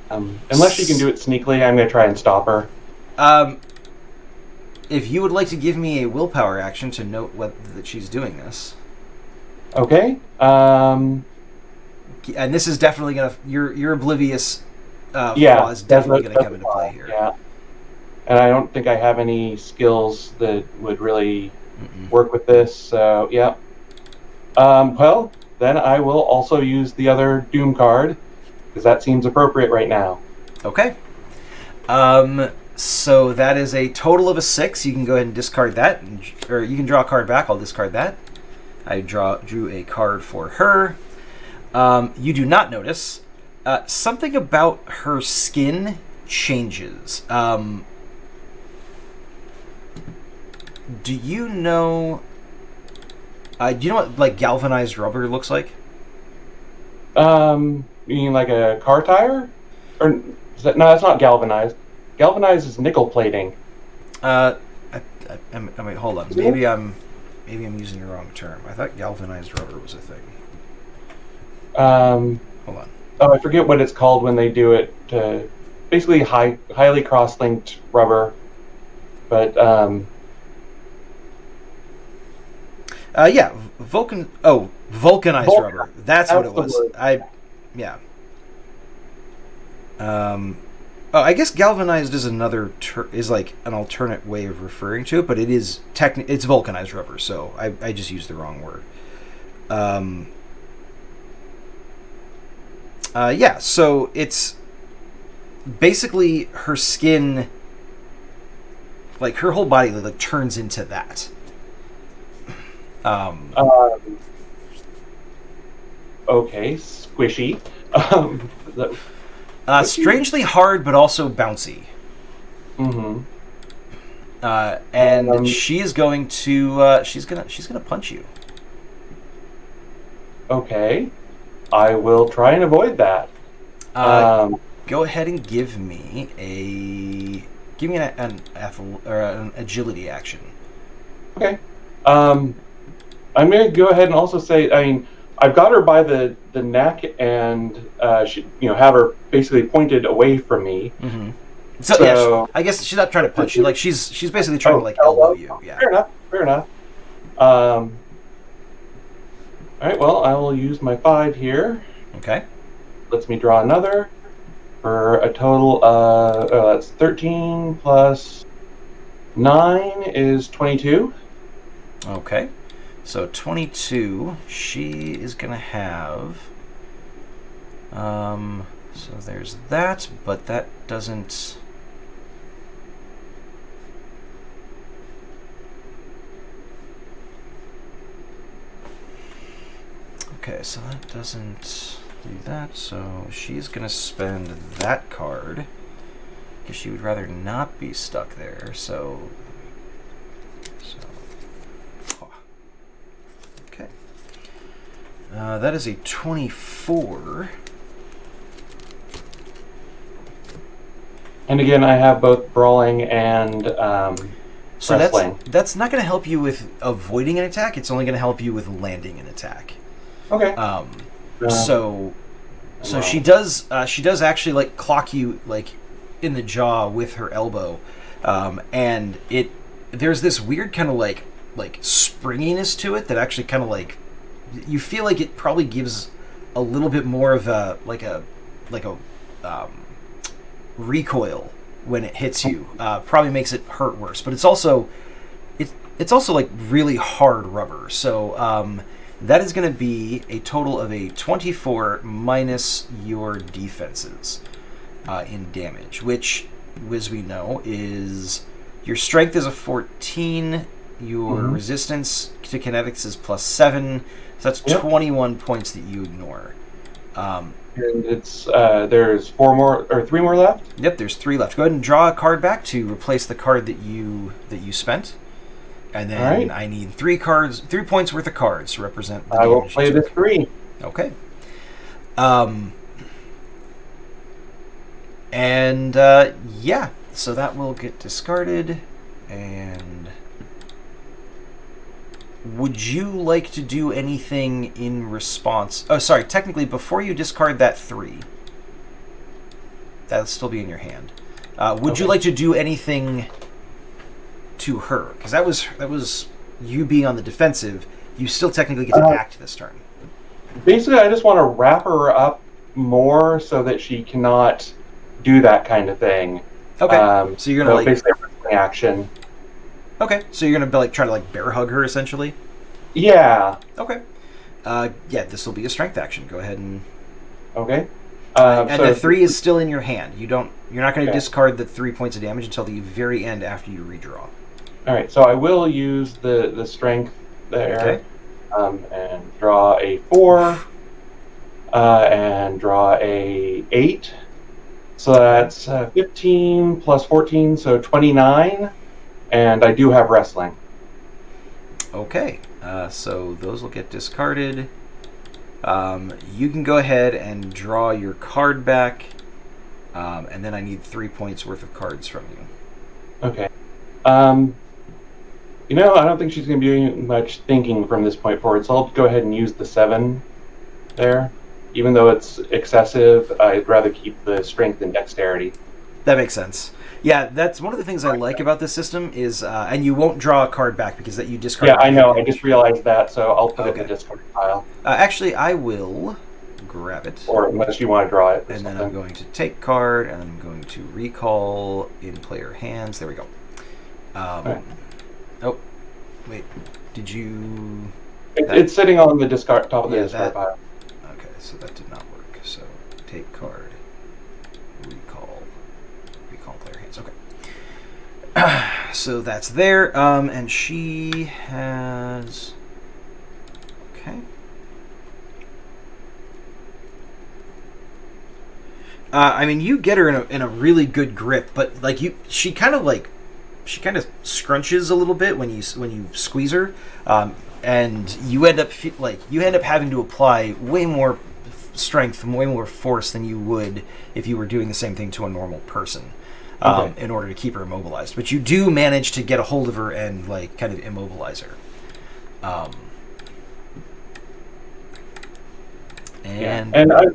Speaker 2: unless she can do it sneakily, I'm going to try and stop her.
Speaker 1: If you would like to give me a willpower action to note that she's doing this.
Speaker 2: Okay.
Speaker 1: And this is definitely going to... Your oblivious flaw is definitely going to come into play here.
Speaker 2: Yeah. And I don't think I have any skills that would really work with this, so yeah. Well, then I will also use the other Doom card, because that seems appropriate right now.
Speaker 1: Okay. So that is a total of a 6. You can go ahead and discard that, or you can draw a card back. I'll discard that. I drew a card for her. You do not notice something about her skin changes. Do you know what like galvanized rubber looks like?
Speaker 2: You mean like a car tire? Or no, that's not galvanized. Galvanized is nickel plating.
Speaker 1: I mean, hold on. Maybe I'm using the wrong term. I thought galvanized rubber was a thing. Hold on.
Speaker 2: Oh, I forget what it's called when they do it. Basically, highly cross-linked rubber. But
Speaker 1: yeah, vulcanized rubber. That's what it was. Yeah. I guess galvanized is is like an alternate way of referring to it, but it is it's vulcanized rubber. So I just used the wrong word. Yeah. So it's basically her skin, like her whole body, like turns into that.
Speaker 2: Okay, squishy.
Speaker 1: Strangely hard, but also bouncy.
Speaker 2: Mm-hmm.
Speaker 1: And she is going to she's gonna punch you.
Speaker 2: Okay, I will try and avoid that.
Speaker 1: Go ahead and give me an agility action.
Speaker 2: Okay. I'm going to go ahead and also say, I mean, I've got her by the neck and have her basically pointed away from me.
Speaker 1: Mm-hmm. So yeah, I guess she's not trying to punch you. Like she's basically trying to like elbow you. Yeah.
Speaker 2: Fair enough. All right, well, I will use my 5 here.
Speaker 1: Okay.
Speaker 2: Lets me draw another for a total of, that's 13 plus 9 is 22.
Speaker 1: Okay. So 22, she is going to have... so there's that, but that doesn't... Okay, so that doesn't do that, so she's going to spend that card, because she would rather not be stuck there, so... Okay. That is a 24.
Speaker 2: And again, I have both brawling and
Speaker 1: so
Speaker 2: wrestling.
Speaker 1: That's not going to help you with avoiding an attack. It's only going to help you with landing an attack.
Speaker 2: Okay.
Speaker 1: So she does actually like clock you like in the jaw with her elbow, and there's this weird kind of like springiness to it that actually kind of like you feel like it probably gives a little bit more of a recoil when it hits you. Probably makes it hurt worse, but it's also like really hard rubber. So that is going to be a total of a 24 minus your defenses in damage, which, as we know, is your strength is a 14, your resistance to kinetics is +7, so that's 21 points that you ignore.
Speaker 2: And it's there's 3 more left.
Speaker 1: Yep, there's 3 left. Go ahead and draw a card back to replace the card that you spent. And then I need 3 points worth of cards to represent the damage.
Speaker 2: I will play the 3.
Speaker 1: Okay. Yeah, so that will get discarded. And would you like to do anything in response? Oh, sorry, technically, before you discard that 3, that'll still be in your hand. Would you like to do anything to her? Because that was you being on the defensive. You still technically get to act this turn.
Speaker 2: Basically, I just want to wrap her up more so that she cannot do that kind of thing.
Speaker 1: Okay. So you're gonna
Speaker 2: basically a reaction.
Speaker 1: Okay. So you're gonna try to bear hug her essentially.
Speaker 2: Yeah.
Speaker 1: Okay. Yeah, this will be a strength action. Go ahead and.
Speaker 2: Okay.
Speaker 1: And the 3 is still in your hand. You're not going to discard the 3 points of damage until the very end after you redraw.
Speaker 2: All right, so I will use the strength there, and draw a 4, and draw a 8. So that's 15 plus 14, so 29, and I do have wrestling.
Speaker 1: Okay, so those will get discarded. You can go ahead and draw your card back, and then I need 3 points worth of cards from you.
Speaker 2: Okay. I don't think she's going to be doing much thinking from this point forward, so I'll go ahead and use the 7 there. Even though it's excessive, I'd rather keep the strength and dexterity.
Speaker 1: That makes sense. Yeah, that's one of the things I like about this system is, and you won't draw a card back because that you discard.
Speaker 2: Yeah, I know. I just realized that, so I'll put it in the discard pile.
Speaker 1: Actually, I will grab it.
Speaker 2: Or unless you want to draw it.
Speaker 1: And then I'm going to take card, and then I'm going to recall in player hands. There we go.
Speaker 2: Right.
Speaker 1: Oh, wait. Did you...
Speaker 2: It's sitting on the top of the discard pile.
Speaker 1: Okay, so that did not work. So take card, recall player hands. Okay. So that's there. And she has... Okay. I mean, you get her in a really good grip, but she kind of scrunches a little bit when you squeeze her, and you end up having to apply way more strength, way more force than you would if you were doing the same thing to a normal person, in order to keep her immobilized. But you do manage to get a hold of her and kind of immobilize her. And
Speaker 2: I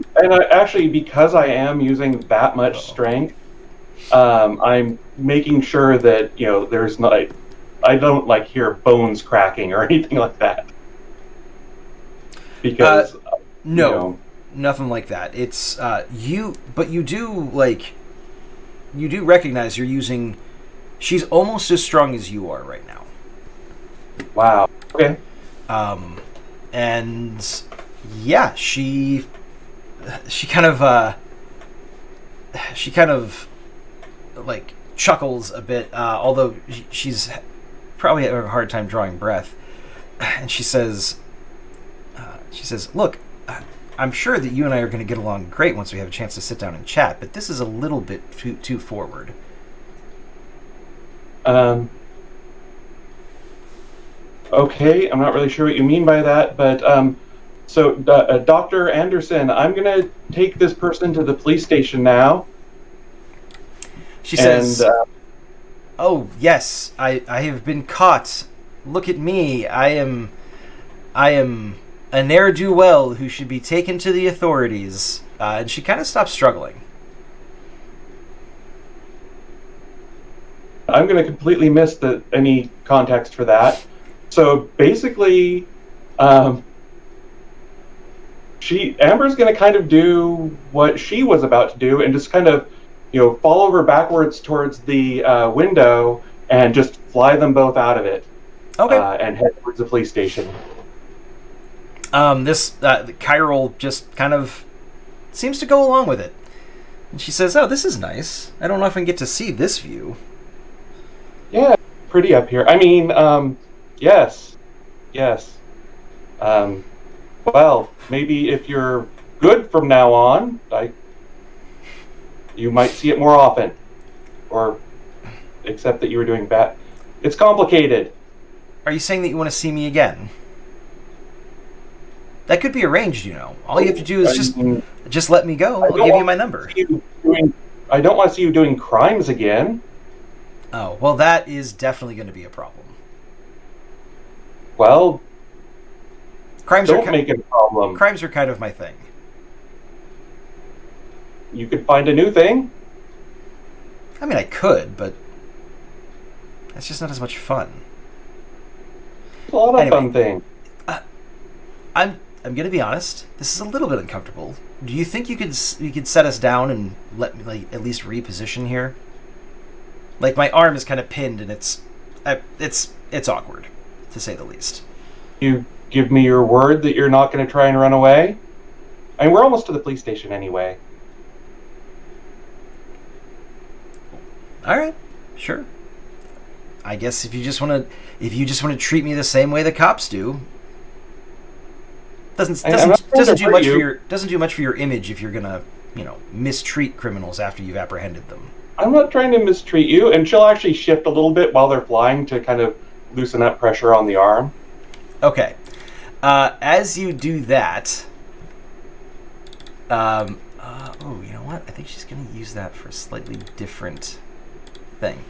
Speaker 2: actually, because I am using that much strength, I'm making sure that there's not. I don't hear bones cracking or anything like that. Because
Speaker 1: no, nothing like that. It's but you do recognize you're using. She's almost as strong as you are right now.
Speaker 2: Wow. Okay.
Speaker 1: And yeah, she kind of like chuckles a bit, although she's probably having a hard time drawing breath. And she says, "Look, I'm sure that you and I are going to get along great once we have a chance to sit down and chat, but this is a little bit too forward."
Speaker 2: Okay, I'm not really sure what you mean by that, but so Dr. Anderson, I'm going to take this person to the police station now.
Speaker 1: She says, "Oh, yes, I have been caught. Look at me. I am a ne'er-do-well who should be taken to the authorities." And she kind of stops struggling.
Speaker 2: I'm going to completely miss any context for that. So basically, Amber's going to kind of do what she was about to do and just kind of, fall over backwards towards the window and just fly them both out of it.
Speaker 1: Okay.
Speaker 2: And head towards the police station.
Speaker 1: This Chiral just kind of seems to go along with it. And she says, "Oh, this is nice. I don't often get to see this view."
Speaker 2: Yeah, pretty up here. I mean, yes. Well, maybe if you're good from now on, you might see it more often. Or, except that you were doing bad. It's complicated.
Speaker 1: Are you saying that you want to see me again? That could be arranged, All you have to do is just let me go. I'll give you my number.
Speaker 2: I don't want to see you doing crimes again.
Speaker 1: Oh, well, that is definitely going to be a problem.
Speaker 2: Well,
Speaker 1: don't
Speaker 2: make it a problem.
Speaker 1: Crimes are kind of my thing.
Speaker 2: You could find a new thing.
Speaker 1: I mean, I could, but that's just not as much fun.
Speaker 2: It's a lot of fun things.
Speaker 1: I'm going to be honest. This is a little bit uncomfortable. Do you think you could set us down and let me at least reposition here? My arm is kind of pinned, and it's awkward, to say the least.
Speaker 2: You give me your word that you're not going to try and run away? I mean, we're almost to the police station anyway.
Speaker 1: All right, sure. I guess if you just want to treat me the same way the cops do, doesn't do much for your image if you're gonna mistreat criminals after you've apprehended them.
Speaker 2: I'm not trying to mistreat you, and she'll actually shift a little bit while they're flying to kind of loosen up pressure on the arm.
Speaker 1: Okay. As you do that, you know what? I think she's going to use that for a slightly different thing.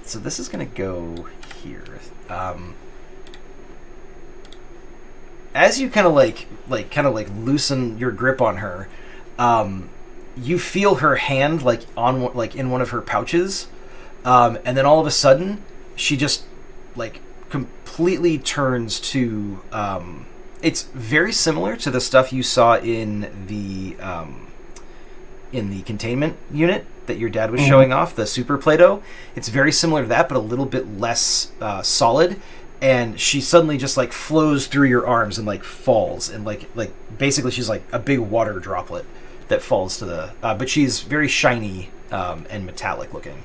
Speaker 1: So this is going to go here. As you kind of loosen your grip on her, you feel her hand in one of her pouches, and then all of a sudden she just completely turns to. It's very similar to the stuff you saw in the containment unit that your dad was showing off, the Super Play-Doh. It's very similar to that, but a little bit less solid. And she suddenly just flows through your arms and falls, and basically she's like a big water droplet that falls to the. But she's very shiny and metallic looking,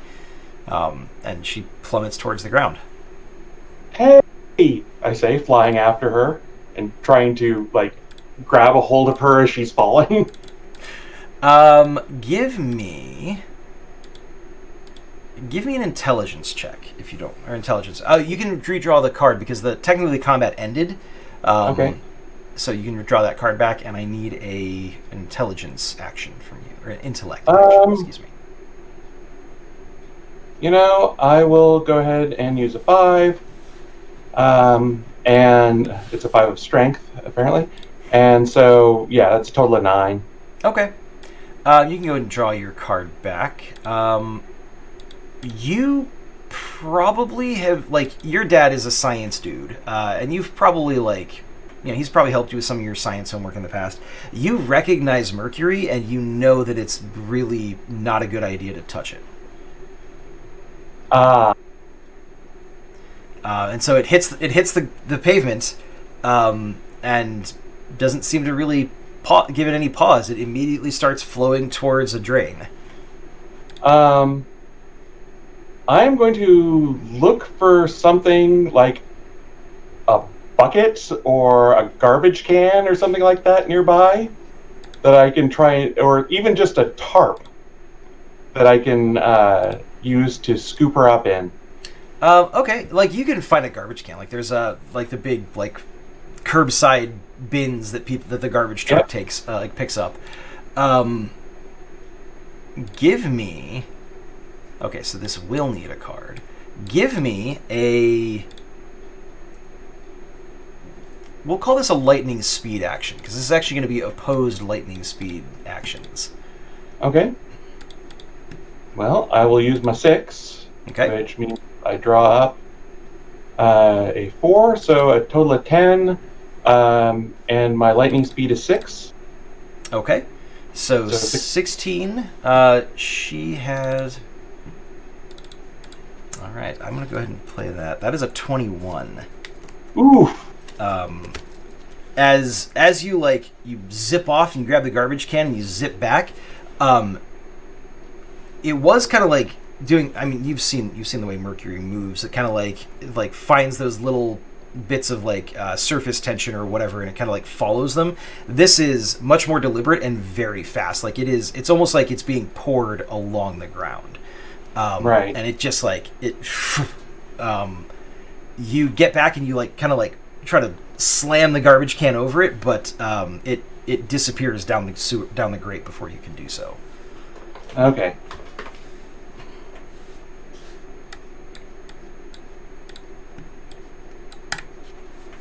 Speaker 1: and she plummets towards the ground.
Speaker 2: Hey, I say, flying after her and trying to grab a hold of her as she's falling.
Speaker 1: Give me an intelligence check if you don't, or intelligence. You can redraw the card because technically the combat ended.
Speaker 2: Okay.
Speaker 1: So you can redraw that card back, and I need an intelligence action from you, or an intellect action. Excuse me.
Speaker 2: I will go ahead and use a 5. And it's a 5 of strength, apparently. And so, yeah, that's a total of 9.
Speaker 1: Okay. You can go ahead and draw your card back. You probably have, like, your dad is a science dude, and you've probably, like, he's probably helped you with some of your science homework in the past. You recognize mercury, and you know that it's really not a good idea to touch it. And so it hits the pavement, and doesn't seem to really give it any pause. It immediately starts flowing towards a drain.
Speaker 2: I'm going to look for something like a bucket or a garbage can or something like that nearby that I can try, or even just a tarp that I can use to scoop her up in.
Speaker 1: Okay, like, you can find a garbage can. Like, there's the big, like, curbside bins that the garbage truck picks up. Give me. Okay, so this will need a card. Give me a. We'll call this a lightning speed action, because this is actually going to be opposed lightning speed actions.
Speaker 2: Okay. Well, I will use my 6.
Speaker 1: Okay.
Speaker 2: Which means I draw up a 4, so a total of 10, and my lightning speed is 6.
Speaker 1: Okay. So 16. She has. All right, I'm going to go ahead and play that. That is a 21.
Speaker 2: Oof.
Speaker 1: As you, like, you zip off and you grab the garbage can and you zip back, it was kind of like doing. I mean, you've seen the way mercury moves. It kind of like finds those little bits of, like, surface tension or whatever, and it kind of, like, follows them. This is much more deliberate and very fast. Like, it's almost like it's being poured along the ground.
Speaker 2: Right.
Speaker 1: And it just, like, it. You get back and you, like, kind of, like, try to slam the garbage can over it, but it disappears down the grate before you can do so.
Speaker 2: Okay.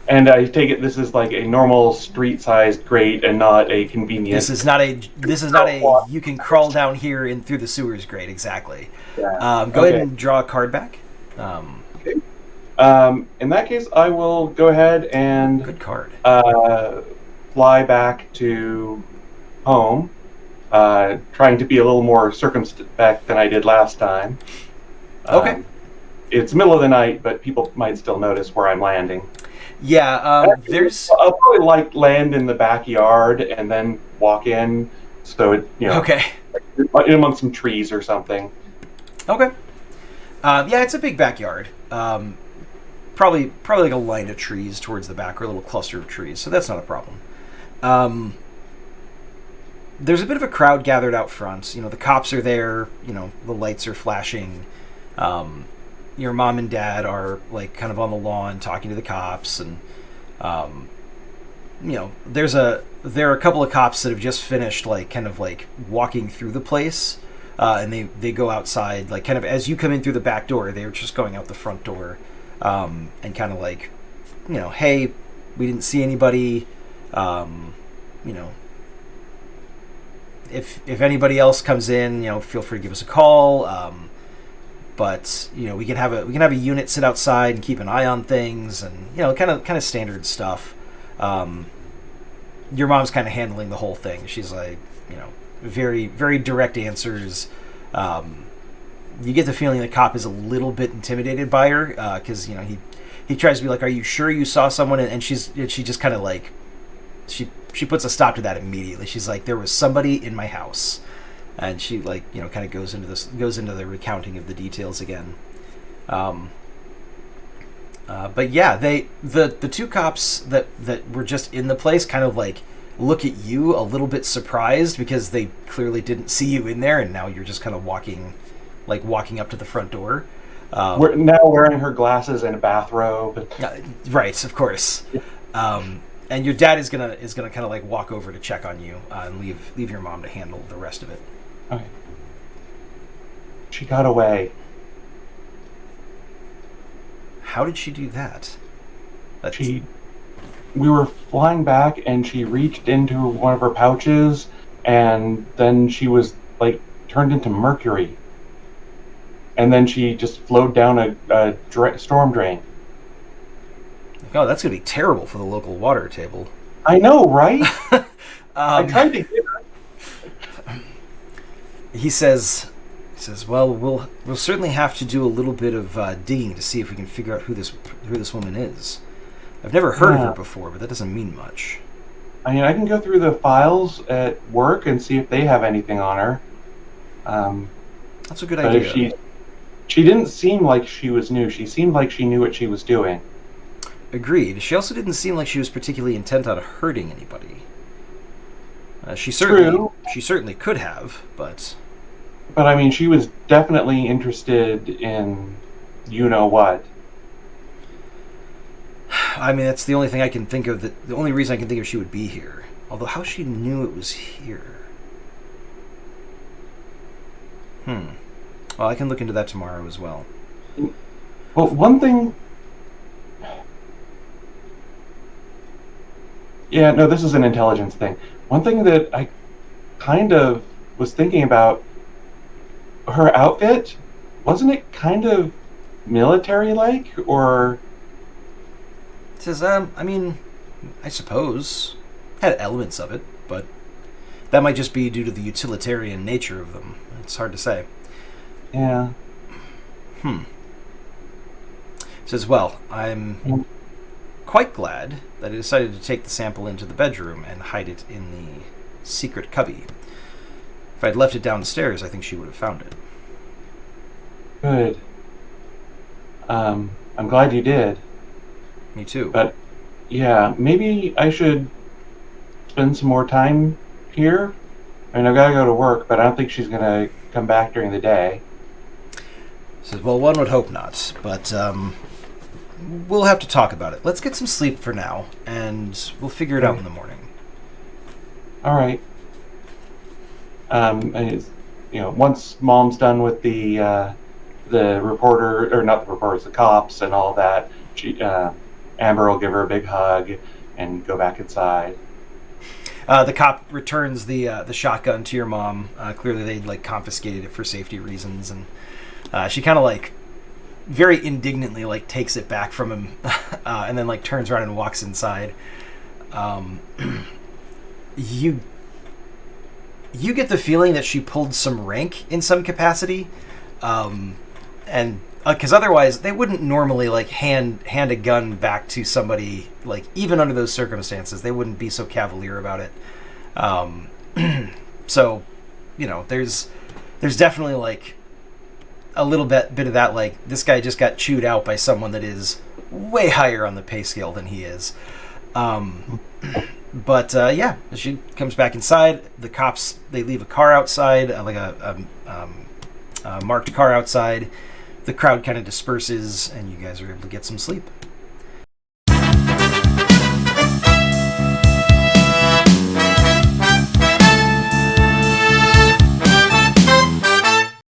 Speaker 2: And I take it this is like a normal street-sized grate and not a convenient.
Speaker 1: This is not a. You can crawl down here and through the sewers grate. Exactly.
Speaker 2: Yeah.
Speaker 1: Go ahead and draw a card back.
Speaker 2: Okay. In that case, I will go ahead and
Speaker 1: good card.
Speaker 2: Fly back to home, trying to be a little more circumspect than I did last time.
Speaker 1: Okay.
Speaker 2: It's middle of the night, but people might still notice where I'm landing.
Speaker 1: Yeah, there's.
Speaker 2: I'll probably land in the backyard and then walk in, so it
Speaker 1: Okay.
Speaker 2: in amongst some trees or something.
Speaker 1: Okay. Yeah, it's a big backyard. Probably like a line of trees towards the back, or a little cluster of trees, so that's not a problem. There's a bit of a crowd gathered out front. The cops are there. The lights are flashing. Your mom and dad are, like, kind of on the lawn talking to the cops, and there are a couple of cops that have just finished, like, kind of like walking through the place, and they go outside, like, kind of as you come in through the back door. They're just going out the front door, and kind of like, hey, we didn't see anybody. If anybody else comes in, feel free to give us a call. But we can have a unit sit outside and keep an eye on things, and kind of standard stuff. Your mom's kind of handling the whole thing. She's like, very, very direct answers. You get the feeling the cop is a little bit intimidated by her, because he tries to be like, "Are you sure you saw someone?" And she just kind of like she puts a stop to that immediately. She's like, "There was somebody in my house." And she, like, kind of goes into the recounting of the details again. But yeah, the two cops that were just in the place kind of, like, look at you a little bit surprised, because they clearly didn't see you in there, and now you're just kind of walking up to the front door.
Speaker 2: We're now wearing her glasses and a bathrobe.
Speaker 1: Right, of course. And your dad is gonna kind of, like, walk over to check on you, and leave your mom to handle the rest of it.
Speaker 2: Okay. She got away.
Speaker 1: How did she do that?
Speaker 2: We were flying back, and she reached into one of her pouches, and then she was, like, turned into mercury. and then she just flowed down a storm drain.
Speaker 1: Oh, that's going to be terrible for the local water table.
Speaker 2: I know, right? I tried to get her.
Speaker 1: He says, well, we'll certainly have to do a little bit of digging to see if we can figure out who this woman is. I've never heard of her before, but that doesn't mean much.
Speaker 2: I mean, I can go through the files at work and see if they have anything on her.
Speaker 1: That's a good idea.
Speaker 2: If she didn't seem like she was new. She seemed like she knew what she was doing. Agreed.
Speaker 1: She also didn't seem like she was particularly intent on hurting anybody. She certainly could have, but
Speaker 2: I mean, she was definitely interested in you-know-what.
Speaker 1: I mean, that's the only thing I can think of. The only reason I can think of she would be here. Although, how she knew it was here. Well, I can look into that tomorrow as well.
Speaker 2: Well, one thing... Yeah, no, this is an intelligence thing. One thing that I kind of was thinking about, her outfit, wasn't it kind of military-like, or...
Speaker 1: It says, I mean, I suppose. Had elements of it, but that might just be due to the utilitarian nature of them. It's hard to say.
Speaker 2: Yeah.
Speaker 1: It says, well, I'm quite glad that I decided to take the sample into the bedroom and hide it in the secret cubby. If I'd left it downstairs, I think she would have found it.
Speaker 2: Good. I'm glad you did.
Speaker 1: Me too.
Speaker 2: But, yeah, maybe I should spend some more time here. I mean, I've got to go to work, but I don't think she's going to come back during the day.
Speaker 1: Says, well, one would hope not, but we'll have to talk about it. Let's get some sleep for now, and we'll figure it out in the morning.
Speaker 2: All right. And once Mom's done with the reporter, or not the reporters, the cops and all that, Amber will give her a big hug and go back inside.
Speaker 1: The cop returns the shotgun to your mom. Clearly, they'd confiscated it for safety reasons, and she kind of very indignantly takes it back from him, and then turns around and walks inside. You get the feeling that she pulled some rank in some capacity, and because otherwise they wouldn't normally hand a gun back to somebody, even under those circumstances they wouldn't be so cavalier about it. So there's definitely a little bit of that, this guy just got chewed out by someone that is way higher on the pay scale than he is. But yeah, she comes back inside. The cops, they leave a car outside, a marked car outside. The crowd kind of disperses, and you guys are able to get some sleep.